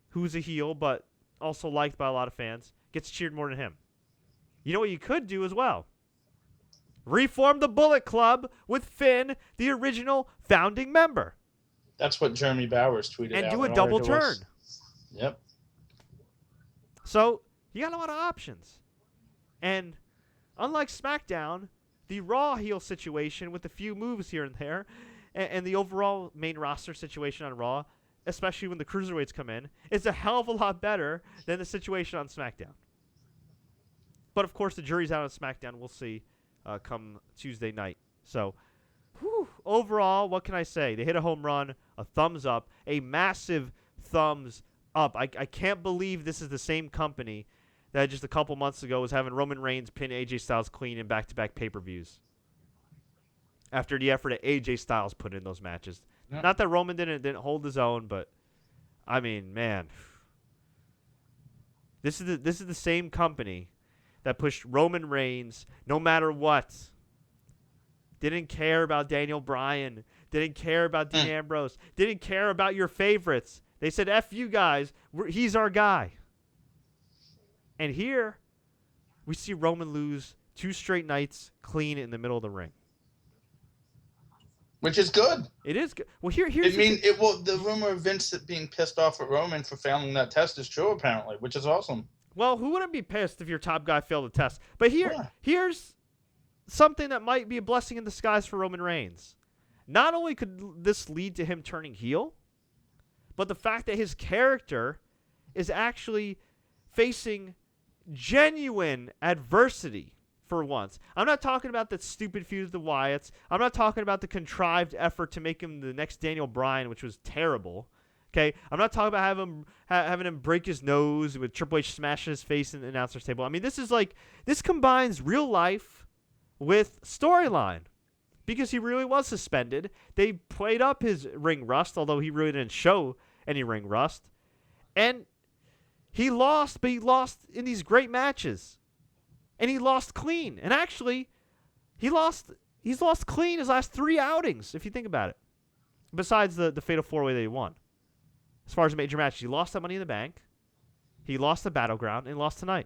who's a heel but also liked by a lot of fans, gets cheered more than him. You know what you could do as well? reform the Bullet Club with Finn, the original founding member. That's what Jeremy Bowers tweeted out. And do a double turn. Yep. So, you got a lot of options. And unlike SmackDown, the Raw heel situation with a few moves here and there, and the overall main roster situation on Raw, especially when the cruiserweights come in, is a hell of a lot better than the situation on SmackDown. But, of course, the jury's out on SmackDown. We'll see come Tuesday night. So, overall, what can I say? They hit a home run, a thumbs up, a massive thumbs up. I can't believe this is the same company that just a couple months ago was having Roman Reigns pin AJ Styles clean in back-to-back pay-per-views. After the effort that AJ Styles put in those matches. Yeah. Not that Roman didn't hold his own, but I mean, man. This is the same company that pushed Roman Reigns no matter what. Didn't care about Daniel Bryan. Didn't care about Dean Ambrose. Didn't care about your favorites. They said, F you guys. He's our guy. And here, we see Roman lose 2 straight nights clean in the middle of the ring. Which is good. It is good. Well, here's the rumor of Vince being pissed off at Roman for failing that test is true, apparently, which is awesome. Well, who wouldn't be pissed if your top guy failed the test? But here's something that might be a blessing in disguise for Roman Reigns. Not only could this lead to him turning heel, but the fact that his character is actually facing genuine adversity for once. I'm not talking about the stupid feud of the Wyatts. I'm not talking about the contrived effort to make him the next Daniel Bryan, which was terrible. Okay, I'm not talking about having him break his nose with Triple H smashing his face in the announcer's table. I mean, this combines real life with storyline. Because he really was suspended. They played up his ring rust, although he really didn't show any ring rust. And he lost, but he lost in these great matches. And he lost clean. And actually, he's lost clean his last 3 outings, if you think about it. Besides the Fatal 4-Way that he won. As far as a major match, he lost that Money in the Bank. He lost the Battleground, and he lost tonight.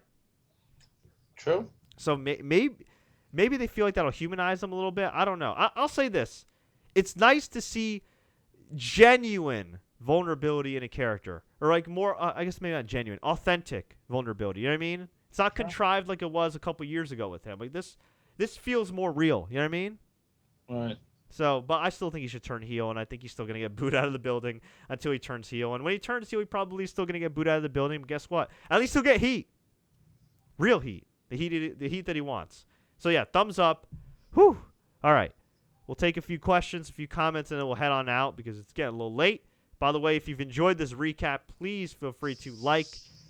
True. So maybe they feel like that'll humanize him a little bit. I don't know. I'll say this. It's nice to see genuine vulnerability in a character. Or like more, I guess maybe not genuine, authentic vulnerability. You know what I mean? It's not contrived like it was a couple years ago with him. Like this feels more real. You know what I mean? Right. So, but I still think he should turn heel, and I think he's still going to get booed out of the building until he turns heel. And when he turns heel, he probably is still going to get booed out of the building. But guess what? At least he'll get heat. Real heat. The heat that he wants. So, yeah, thumbs up. Whew. All right. We'll take a few questions, a few comments, and then we'll head on out because it's getting a little late. By the way, if you've enjoyed this recap, please feel free to like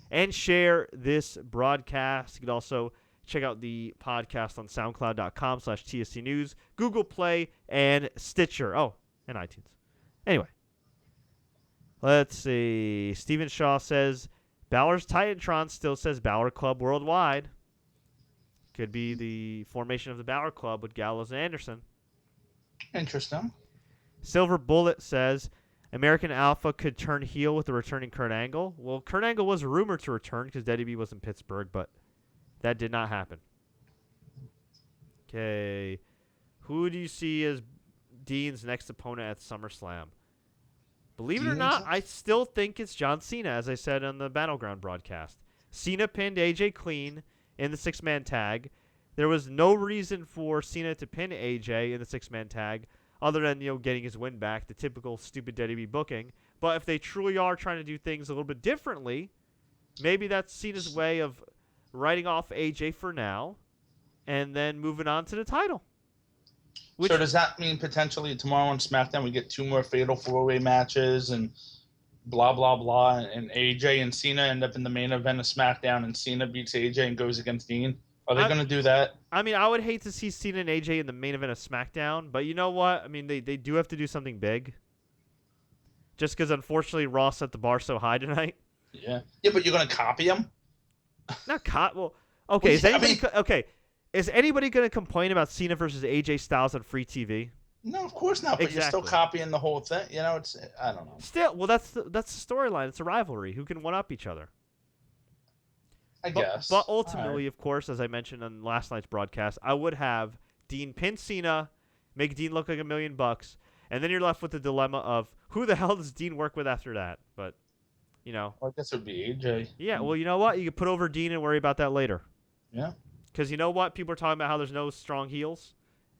and share this broadcast. You can also check out the podcast on SoundCloud.com/TSC News, Google Play, and Stitcher. Oh, and iTunes. Anyway, let's see. Steven Shaw says, Balor's Titantron still says Balor Club Worldwide. Could be the formation of the Balor Club with Gallows and Anderson. Interesting. Silver Bullet says, American Alpha could turn heel with the returning Kurt Angle. Well, Kurt Angle was rumored to return because WWE was in Pittsburgh, but that did not happen. Okay. Who do you see as Dean's next opponent at SummerSlam? Believe it or not, I still think it's John Cena, as I said on the Battleground broadcast. Cena pinned AJ clean in the 6-man tag. There was no reason for Cena to pin AJ in the 6-man tag other than, getting his win back, the typical stupid WWE booking. But if they truly are trying to do things a little bit differently, maybe that's Cena's way of writing off AJ for now and then moving on to the title. So does that mean potentially tomorrow on SmackDown we get 2 more Fatal 4-Way matches and blah, blah, blah, and AJ and Cena end up in the main event of SmackDown and Cena beats AJ and goes against Dean? Are they going to do that? I mean, I would hate to see Cena and AJ in the main event of SmackDown, but you know what? I mean, they do have to do something big. Just because, unfortunately, Raw set the bar so high tonight. Yeah. Yeah, but you're going to copy them? Not well, okay. Is anybody going to complain about Cena versus AJ Styles on free TV? No, of course not. But You're still copying the whole thing. It's I don't know. Still, well, that's the storyline. It's a rivalry. Who can one up each other? I guess. But ultimately, of course, as I mentioned on last night's broadcast, I would have Dean pin Cena, make Dean look like $1 million, and then you're left with the dilemma of who the hell does Dean work with after that? But, Well, I guess it would be AJ. Yeah, well, you know what? You can put over Dean and worry about that later. Yeah. Because you know what? People are talking about how there's no strong heels.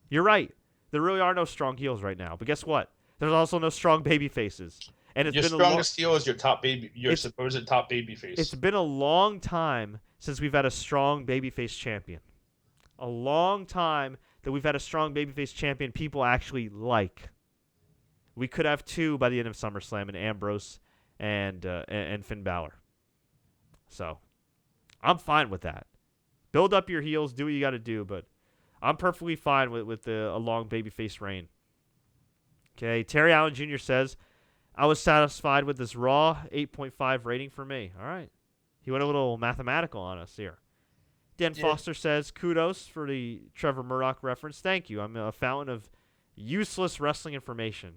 You're right. There really are no strong heels right now. But guess what? There's also no strong baby faces. And it's your been strongest heel is your supposed top baby face. It's been a long time since we've had a strong babyface champion. A long time that we've had a strong babyface champion people actually like. We could have 2 by the end of SummerSlam, and Ambrose and Finn Balor. So, I'm fine with that. Build up your heels, do what you got to do, but I'm perfectly fine with a long babyface reign. Okay, Terry Allen Jr. says, I was satisfied with this Raw 8.5 rating for me. All right. He went a little mathematical on us here. Dan Foster says, kudos for the Trevor Murdoch reference. Thank you. I'm a fountain of useless wrestling information.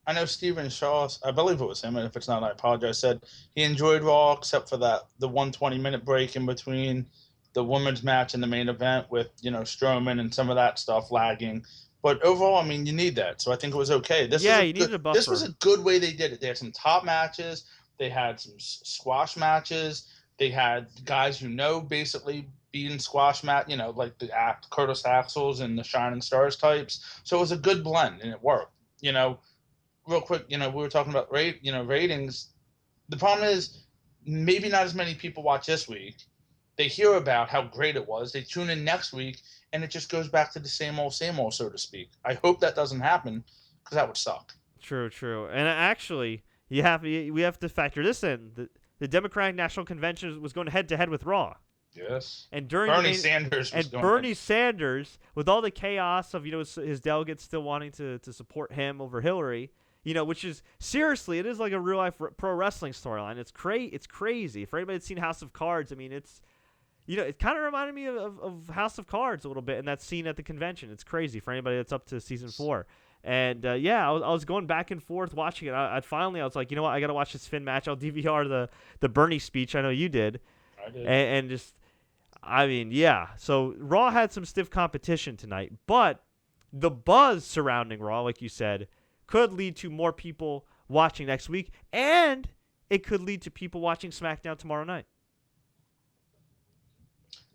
I know Steven Shaw, I believe it was him, and if it's not, I apologize, said he enjoyed Raw except for the 120-minute break in between the women's match and the main event with, Strowman and some of that stuff lagging. But overall, I mean, you need that. So I think it was okay. You needed a buffer. This was a good way they did it. They had some top matches. They had some squash matches. They had guys basically beating squash match, like the Curtis Axels and the Shining Stars types. So it was a good blend, and it worked. Real quick, we were talking about ratings. The problem is maybe not as many people watch this week. They hear about how great it was. They tune in next week, and it just goes back to the same old, so to speak. I hope that doesn't happen, because that would suck. True. And actually, we have to factor this in. The Democratic National Convention was going head-to-head with Raw. Yes. And during Bernie Sanders was going Bernie Sanders, with all the chaos of his delegates still wanting to support him over Hillary, which is seriously, it is like a real life pro wrestling storyline. It's crazy. For anybody that's seen House of Cards, I mean, it's it kind of reminded me of House of Cards a little bit in that scene at the convention. It's crazy for anybody that's up to season 4. And I was going back and forth watching it. I was like, you know what? I got to watch this Finn match. I'll DVR the Bernie speech. I know you did. I did. And just, I mean, yeah. So Raw had some stiff competition tonight, but the buzz surrounding Raw, like you said, could lead to more people watching next week, and it could lead to people watching SmackDown tomorrow night.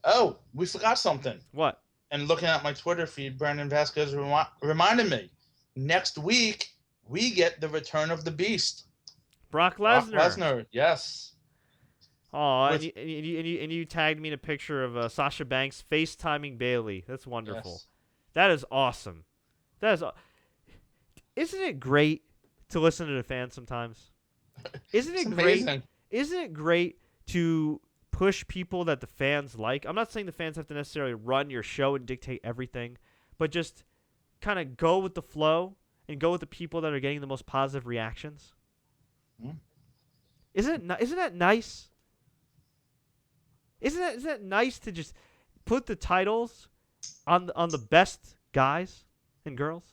Oh, we forgot something. What? And looking at my Twitter feed, Brandon Vasquez reminded me. Next week, we get the return of the Beast. Brock Lesnar, yes. Oh, and you tagged me in a picture of Sasha Banks FaceTiming Bayley. That's wonderful. Yes. That is awesome. Isn't it great to listen to the fans sometimes? Isn't it great? Amazing. Isn't it great to push people that the fans like? I'm not saying the fans have to necessarily run your show and dictate everything, but just kind of go with the flow and go with the people that are getting the most positive reactions. Isn't that nice? Isn't that nice to just put the titles on the best guys and girls?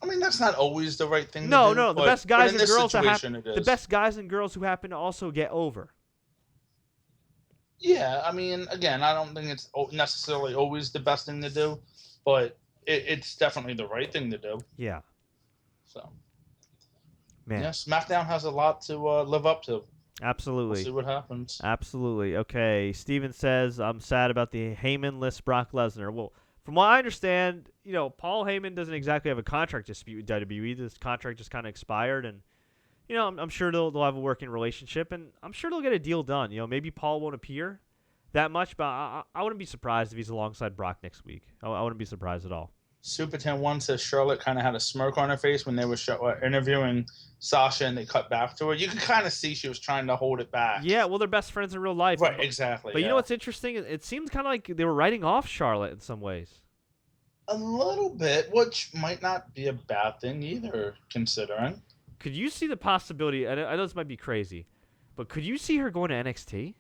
I mean, that's not always the right thing to do. No, the best guys and girls the best guys and girls who happen to also get over. Yeah, I mean, again, I don't think it's necessarily always the best thing to do, but it's definitely the right thing to do. Yeah. So, man, yeah, SmackDown has a lot to live up to. Absolutely. We'll see what happens. Absolutely. Okay, Steven says, I'm sad about the Heyman-less Brock Lesnar. Well, from what I understand, Paul Heyman doesn't exactly have a contract dispute with WWE. This contract just kind of expired, and I'm sure they'll have a working relationship, and I'm sure they'll get a deal done. Maybe Paul won't appear that much, but I wouldn't be surprised if he's alongside Brock next week. I wouldn't be surprised at all. Super 10-1 says Charlotte kind of had a smirk on her face when they were interviewing Sasha, and they cut back to her. You could kind of see she was trying to hold it back. Yeah, well, they're best friends in real life. Right, exactly. But you know what's interesting? It seems kind of like they were writing off Charlotte in some ways. A little bit, which might not be a bad thing either, considering. Could you see the possibility? I know this might be crazy, but could you see her going to NXT?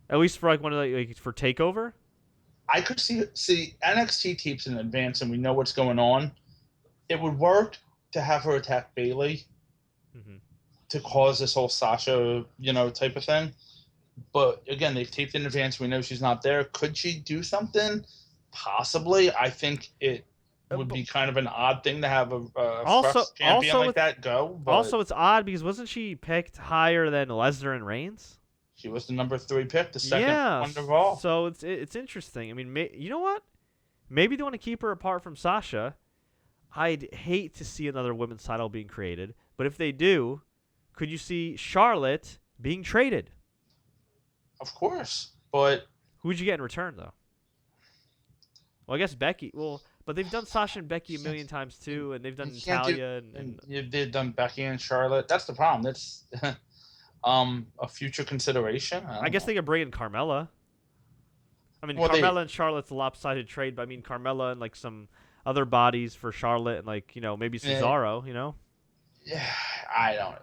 At least for one of for Takeover. I could see NXT keeps in advance, and we know what's going on. It would work to have her attack Bayley to cause this whole Sasha, type of thing. But again, they've taped in advance. We know she's not there. Could she do something? Possibly. I think it would be kind of an odd thing to have a fresh champion like that go. But also, it's odd because wasn't she picked higher than Lesnar and Reigns? She was the number 3 pick, the second one to Raw. So it's interesting. I mean, you know what? Maybe they want to keep her apart from Sasha. I'd hate to see another women's title being created, but if they do, could you see Charlotte being traded? Of course, but who would you get in return, though? Well, I guess Becky. Well, but they've done Sasha and Becky a million times too, and they've done Natalya and they've done Becky and Charlotte. That's the problem. That's a future consideration. I guess they could bring in Carmella. I mean, Carmella and Charlotte's a lopsided trade, but I mean Carmella and like some other bodies for Charlotte and like maybe Cesaro. Yeah, I don't.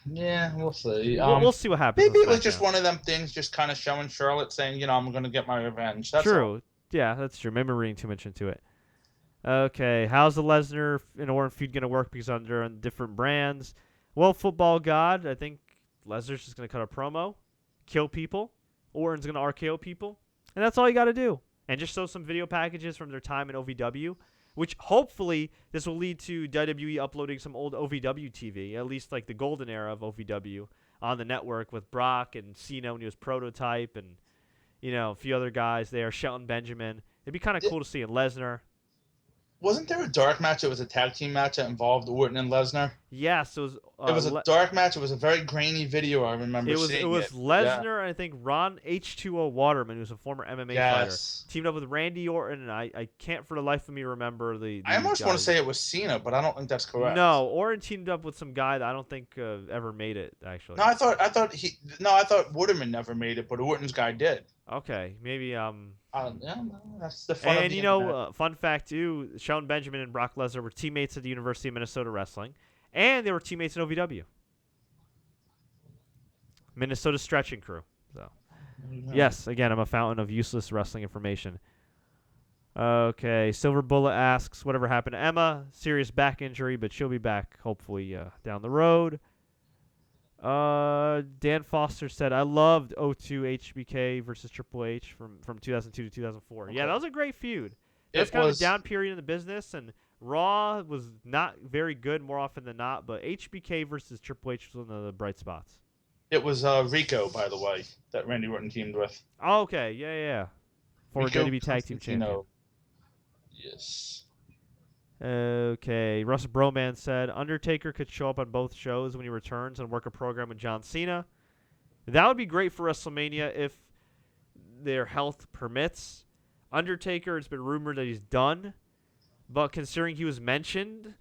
Yeah, we'll see. We'll see what happens. Maybe it was just one of them things, just kind of showing Charlotte, saying, I'm going to get my revenge. That's true. All. Yeah, that's true. Maybe I'm reading too much into it. Okay, how's the Lesnar and Orton feud going to work because they're on different brands? Well, football god, I think Lesnar's just going to cut a promo, kill people. Orton's going to RKO people. And that's all you got to do. And just show some video packages from their time in OVW, which hopefully this will lead to WWE uploading some old OVW TV, at least like the golden era of OVW, on the network with Brock and Cena when he was Prototype and, a few other guys there, Shelton Benjamin. It'd be kind of cool to see in Lesnar. Wasn't there a dark match? It was a tag team match that involved Orton and Lesnar. Yes, it was. It was a dark match. It was a very grainy video. I remember seeing it. It was Lesnar and I think Ron H2O Waterman, who's a former MMA fighter, teamed up with Randy Orton, and I can't for the life of me remember the I almost want to say it was Cena, but I don't think that's correct. No, Orton teamed up with some guy that I don't think ever made it. Actually. No, I thought Waterman never made it, but Orton's guy did. Okay, maybe yeah, that's the fun. And fun fact too, Shelton Benjamin and Brock Lesnar were teammates at the University of Minnesota Wrestling, and they were teammates in OVW, Minnesota Stretching Crew. So, yes, again, I'm a fountain of useless wrestling information. Okay, Silver Bullet asks, whatever happened to Emma? Serious back injury, but she'll be back hopefully down the road. Dan Foster said, I loved 02 HBK versus Triple H from 2002 to 2004. Okay. Yeah, that was a great feud. That's kind of a down period in the business, and Raw was not very good more often than not, but HBK versus Triple H was one of the bright spots. It was Rico, by the way, that Randy Orton teamed with. Oh, okay. Yeah. Former WWE Tag Team Champion. Yes. Okay, Russ Broman said, Undertaker could show up on both shows when he returns and work a program with John Cena. That would be great for WrestleMania if their health permits. Undertaker, it's been rumored that he's done, but considering he was mentioned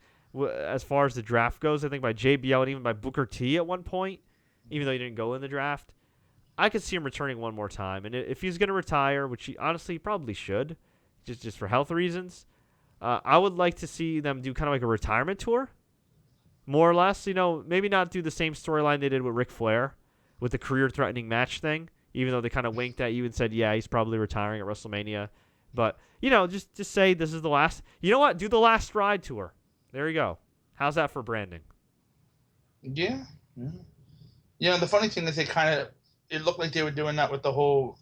as far as the draft goes, I think by JBL and even by Booker T at one point, even though he didn't go in the draft, I could see him returning one more time. And if he's going to retire, which he honestly probably should, just for health reasons, I would like to see them do kind of like a retirement tour, more or less. Maybe not do the same storyline they did with Ric Flair with the career-threatening match thing, even though they kind of winked at you and said, yeah, he's probably retiring at WrestleMania. But, just say this is the last. You know what? Do the last ride tour. There you go. How's that for branding? Yeah. The funny thing is it looked like they were doing that with the whole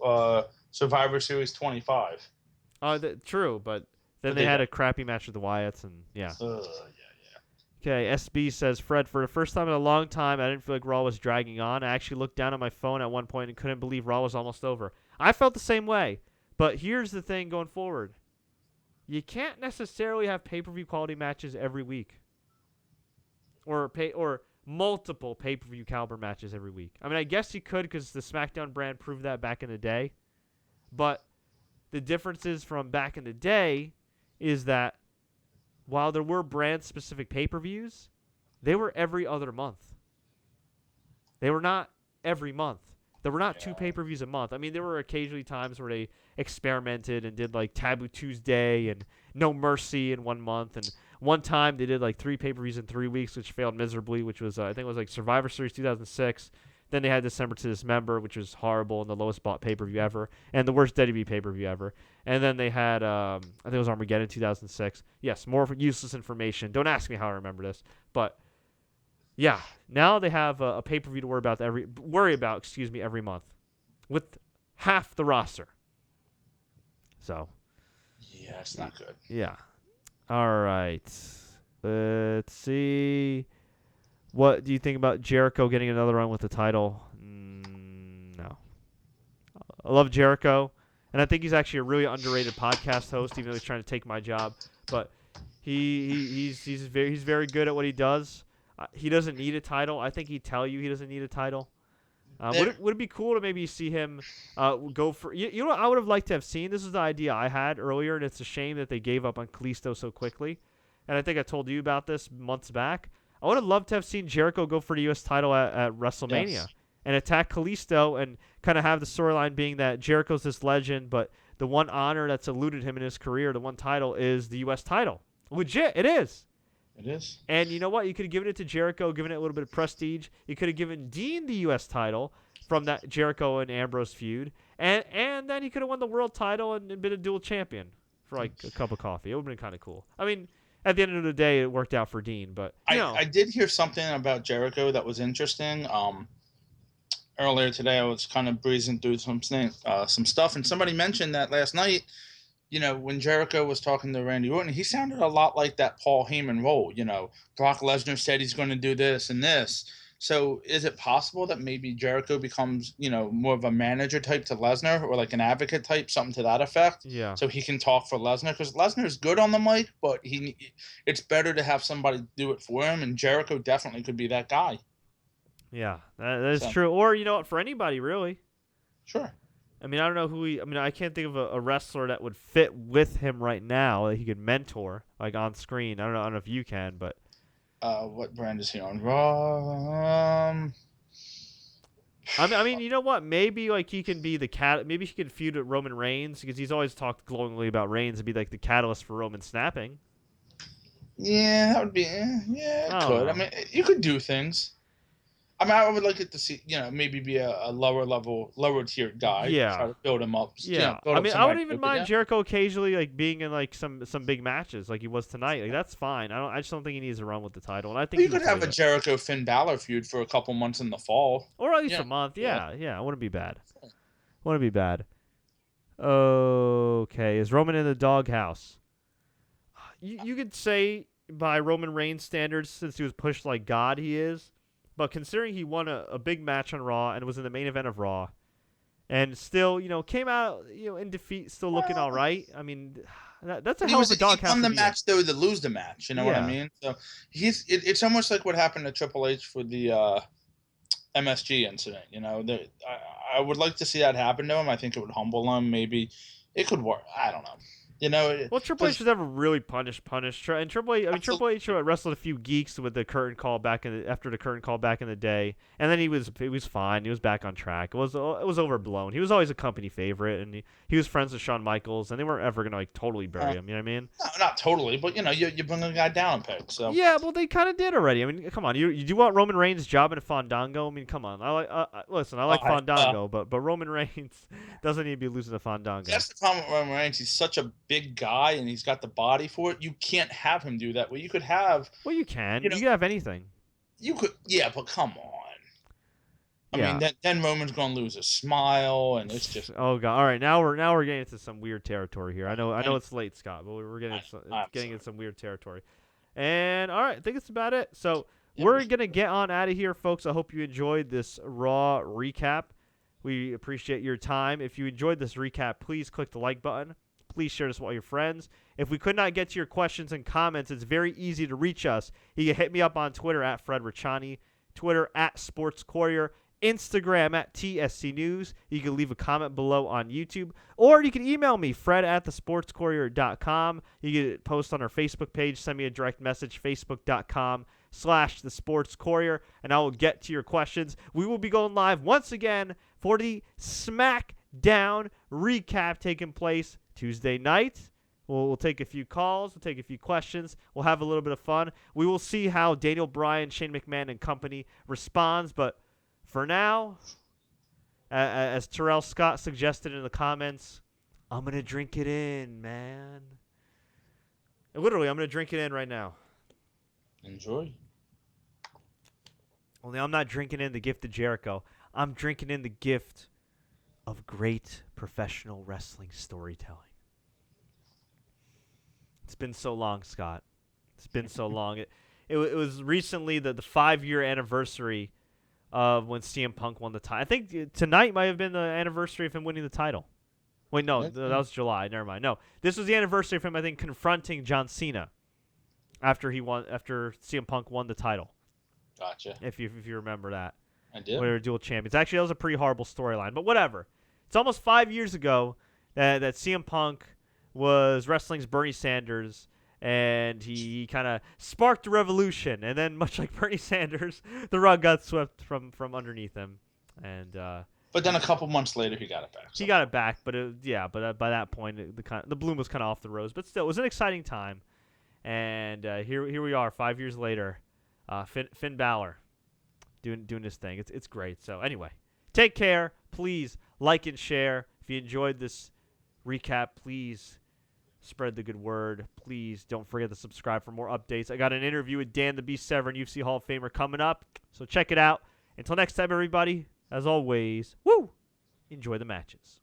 Survivor Series 25. True, but then they had a crappy match with the Wyatts, and yeah. Okay, SB says, Fred, for the first time in a long time, I didn't feel like Raw was dragging on. I actually looked down at my phone at one point and couldn't believe Raw was almost over. I felt the same way, but here's the thing going forward. You can't necessarily have pay-per-view quality matches every week. Or multiple pay-per-view caliber matches every week. I mean, I guess you could because the SmackDown brand proved that back in the day, but the differences from back in the day is that while there were brand-specific pay-per-views, they were every other month. They were not every month. There were not two pay-per-views a month. I mean, there were occasionally times where they experimented and did like Taboo Tuesday and No Mercy in 1 month. And one time they did like 3 pay-per-views in 3 weeks, which failed miserably, which was, I think it was like Survivor Series 2006. Then they had December to Dismember, which was horrible and the lowest bought pay-per-view ever, and the worst WWE pay-per-view ever. And then they had, I think it was Armageddon 2006. Yes, more useless information. Don't ask me how I remember this, but yeah, now they have a pay-per-view to worry about every month. with half the roster. So. Yeah, it's not good. Yeah. All right. Let's see. What do you think about Jericho getting another run with the title? No. I love Jericho, and I think he's actually a really underrated podcast host, even though he's trying to take my job. But he's very good at what he does. He doesn't need a title. I think he'd tell you he doesn't need a title. Would it be cool to maybe see him go for? You know what I would have liked to have seen? This is the idea I had earlier, and it's a shame that they gave up on Kalisto so quickly. And I think I told you about this months back. I would have loved to have seen Jericho go for the U.S. title at WrestleMania and attack Kalisto and kind of have the storyline being that Jericho's this legend, but the one honor that's eluded him in his career, the one title, is the U.S. title. Legit, it is. It is. And you know what? You could have given it to Jericho, given it a little bit of prestige. You could have given Dean the U.S. title from that Jericho and Ambrose feud. And then he could have won the world title and been a dual champion for like a cup of coffee. It would have been kind of cool. I mean, at the end of the day, it worked out for Dean. But I did hear something about Jericho that was interesting. Earlier today, I was kind of breezing through some stuff, and somebody mentioned that last night. You know, when Jericho was talking to Randy Orton, he sounded a lot like that Paul Heyman role. You know, Brock Lesnar said he's going to do this and this. So is it possible that maybe Jericho becomes, you know, more of a manager type to Lesnar, or like an advocate type, something to that effect? Yeah. So he can talk for Lesnar, because Lesnar's good on the mic, but it's better to have somebody do it for him, and Jericho definitely could be that guy. Yeah, that is true. Or, you know what, for anybody, really. Sure. I mean, I don't know who I can't think of a wrestler that would fit with him right now that he could mentor, like, on screen. I don't know if you can, but. What brand is he on? Raw. I mean, you know what? Maybe, like, he can be the maybe he could feud with Roman Reigns, because he's always talked glowingly about Reigns and be, like, the catalyst for Roman snapping. Yeah, that would be. Yeah, it could. I mean, you could do things. I mean, I would like it to see, you know, maybe be a lower tier guy. Yeah. Try to build him up. Yeah. I mean, I wouldn't even mind Jericho occasionally, like, being in, like, some big matches like he was tonight. Like, that's fine. I just don't think he needs to run with the title. And I think you could have a Jericho Finn Balor feud for a couple months in the fall, or at least a month. Yeah. It wouldn't be bad. Okay, is Roman in the doghouse? You could say by Roman Reigns standards, since he was pushed like God, he is. But considering he won a big match on Raw and was in the main event of Raw, and still, you know, came out, you know, in defeat, still looking all right. I mean, that's a hell of a doghouse. He won the match though to lose the match. You know what I mean? So it's almost like what happened to Triple H for the MSG incident. You know, I would like to see that happen to him. I think it would humble him. Maybe it could work. I don't know. You know, well, Triple H was never really punished. And Triple H wrestled a few geeks with the curtain call after the curtain call back in the day, and then he was fine. He was back on track. It was overblown. He was always a company favorite, and he was friends with Shawn Michaels, and they weren't ever gonna like totally bury him. You know what I mean? No, not totally, but you know, you bring a guy down a peg. So yeah, well, they kind of did already. I mean, come on, you do want Roman Reigns jobbing at Fandango? I mean, come on. I like Fandango, but Roman Reigns doesn't need to be losing to Fandango. That's the problem with Roman Reigns. He's such a big guy, and he's got the body for it. You can't have him do that. Well, you could have. Well, you can. You can have anything. You could, yeah, but come on. I mean, then Roman's gonna lose a smile, and it's just. Oh God! All right, now we're getting into some weird territory here. I know it's late, Scott, but we're getting into some weird territory. And all right, I think it's about it. So we're gonna get on out of here, folks. I hope you enjoyed this Raw recap. We appreciate your time. If you enjoyed this recap, please click the like button. Please share this with all your friends. If we could not get to your questions and comments, it's very easy to reach us. You can hit me up on Twitter at Fred Ricciani, Twitter at Sports Courier, Instagram at TSC News. You can leave a comment below on YouTube, or you can email me, fred@thesportscourier.com. You can post on our Facebook page, send me a direct message, facebook.com/thesportscourier, and I will get to your questions. We will be going live once again for the SmackDown recap taking place Tuesday night. We'll take a few calls. We'll take a few questions. We'll have a little bit of fun. We will see how Daniel Bryan, Shane McMahon, and company responds. But for now, as Terrell Scott suggested in the comments, I'm going to drink it in, man. Literally, I'm going to drink it in right now. Enjoy. Only I'm not drinking in the gift of Jericho. I'm drinking in the gift of great professional wrestling storytelling. It's been so long, Scott. It's been so long. It was recently the 5-year anniversary of when CM Punk won the title. I think tonight might have been the anniversary of him winning the title. Wait, no, that was July. Never mind. No, this was the anniversary of him, I think, confronting John Cena after CM Punk won the title. Gotcha. If you remember that. I do. When they were dual champions. Actually, that was a pretty horrible storyline, but whatever. It's almost 5 years ago that CM Punk was wrestling's Bernie Sanders, and he kind of sparked a revolution. And then, much like Bernie Sanders, the rug got swept from underneath him. And but then a couple months later, he got it back. So. He got it back, but by that point, the bloom was kind of off the rose. But still, it was an exciting time. And here we are, 5 years later. Finn Balor doing his thing. It's great. So anyway, take care. Please like and share. If you enjoyed this recap, please spread the good word. Please don't forget to subscribe for more updates. I got an interview with Dan the Beast Severn, UFC Hall of Famer, coming up. So check it out. Until next time, everybody, as always, enjoy the matches.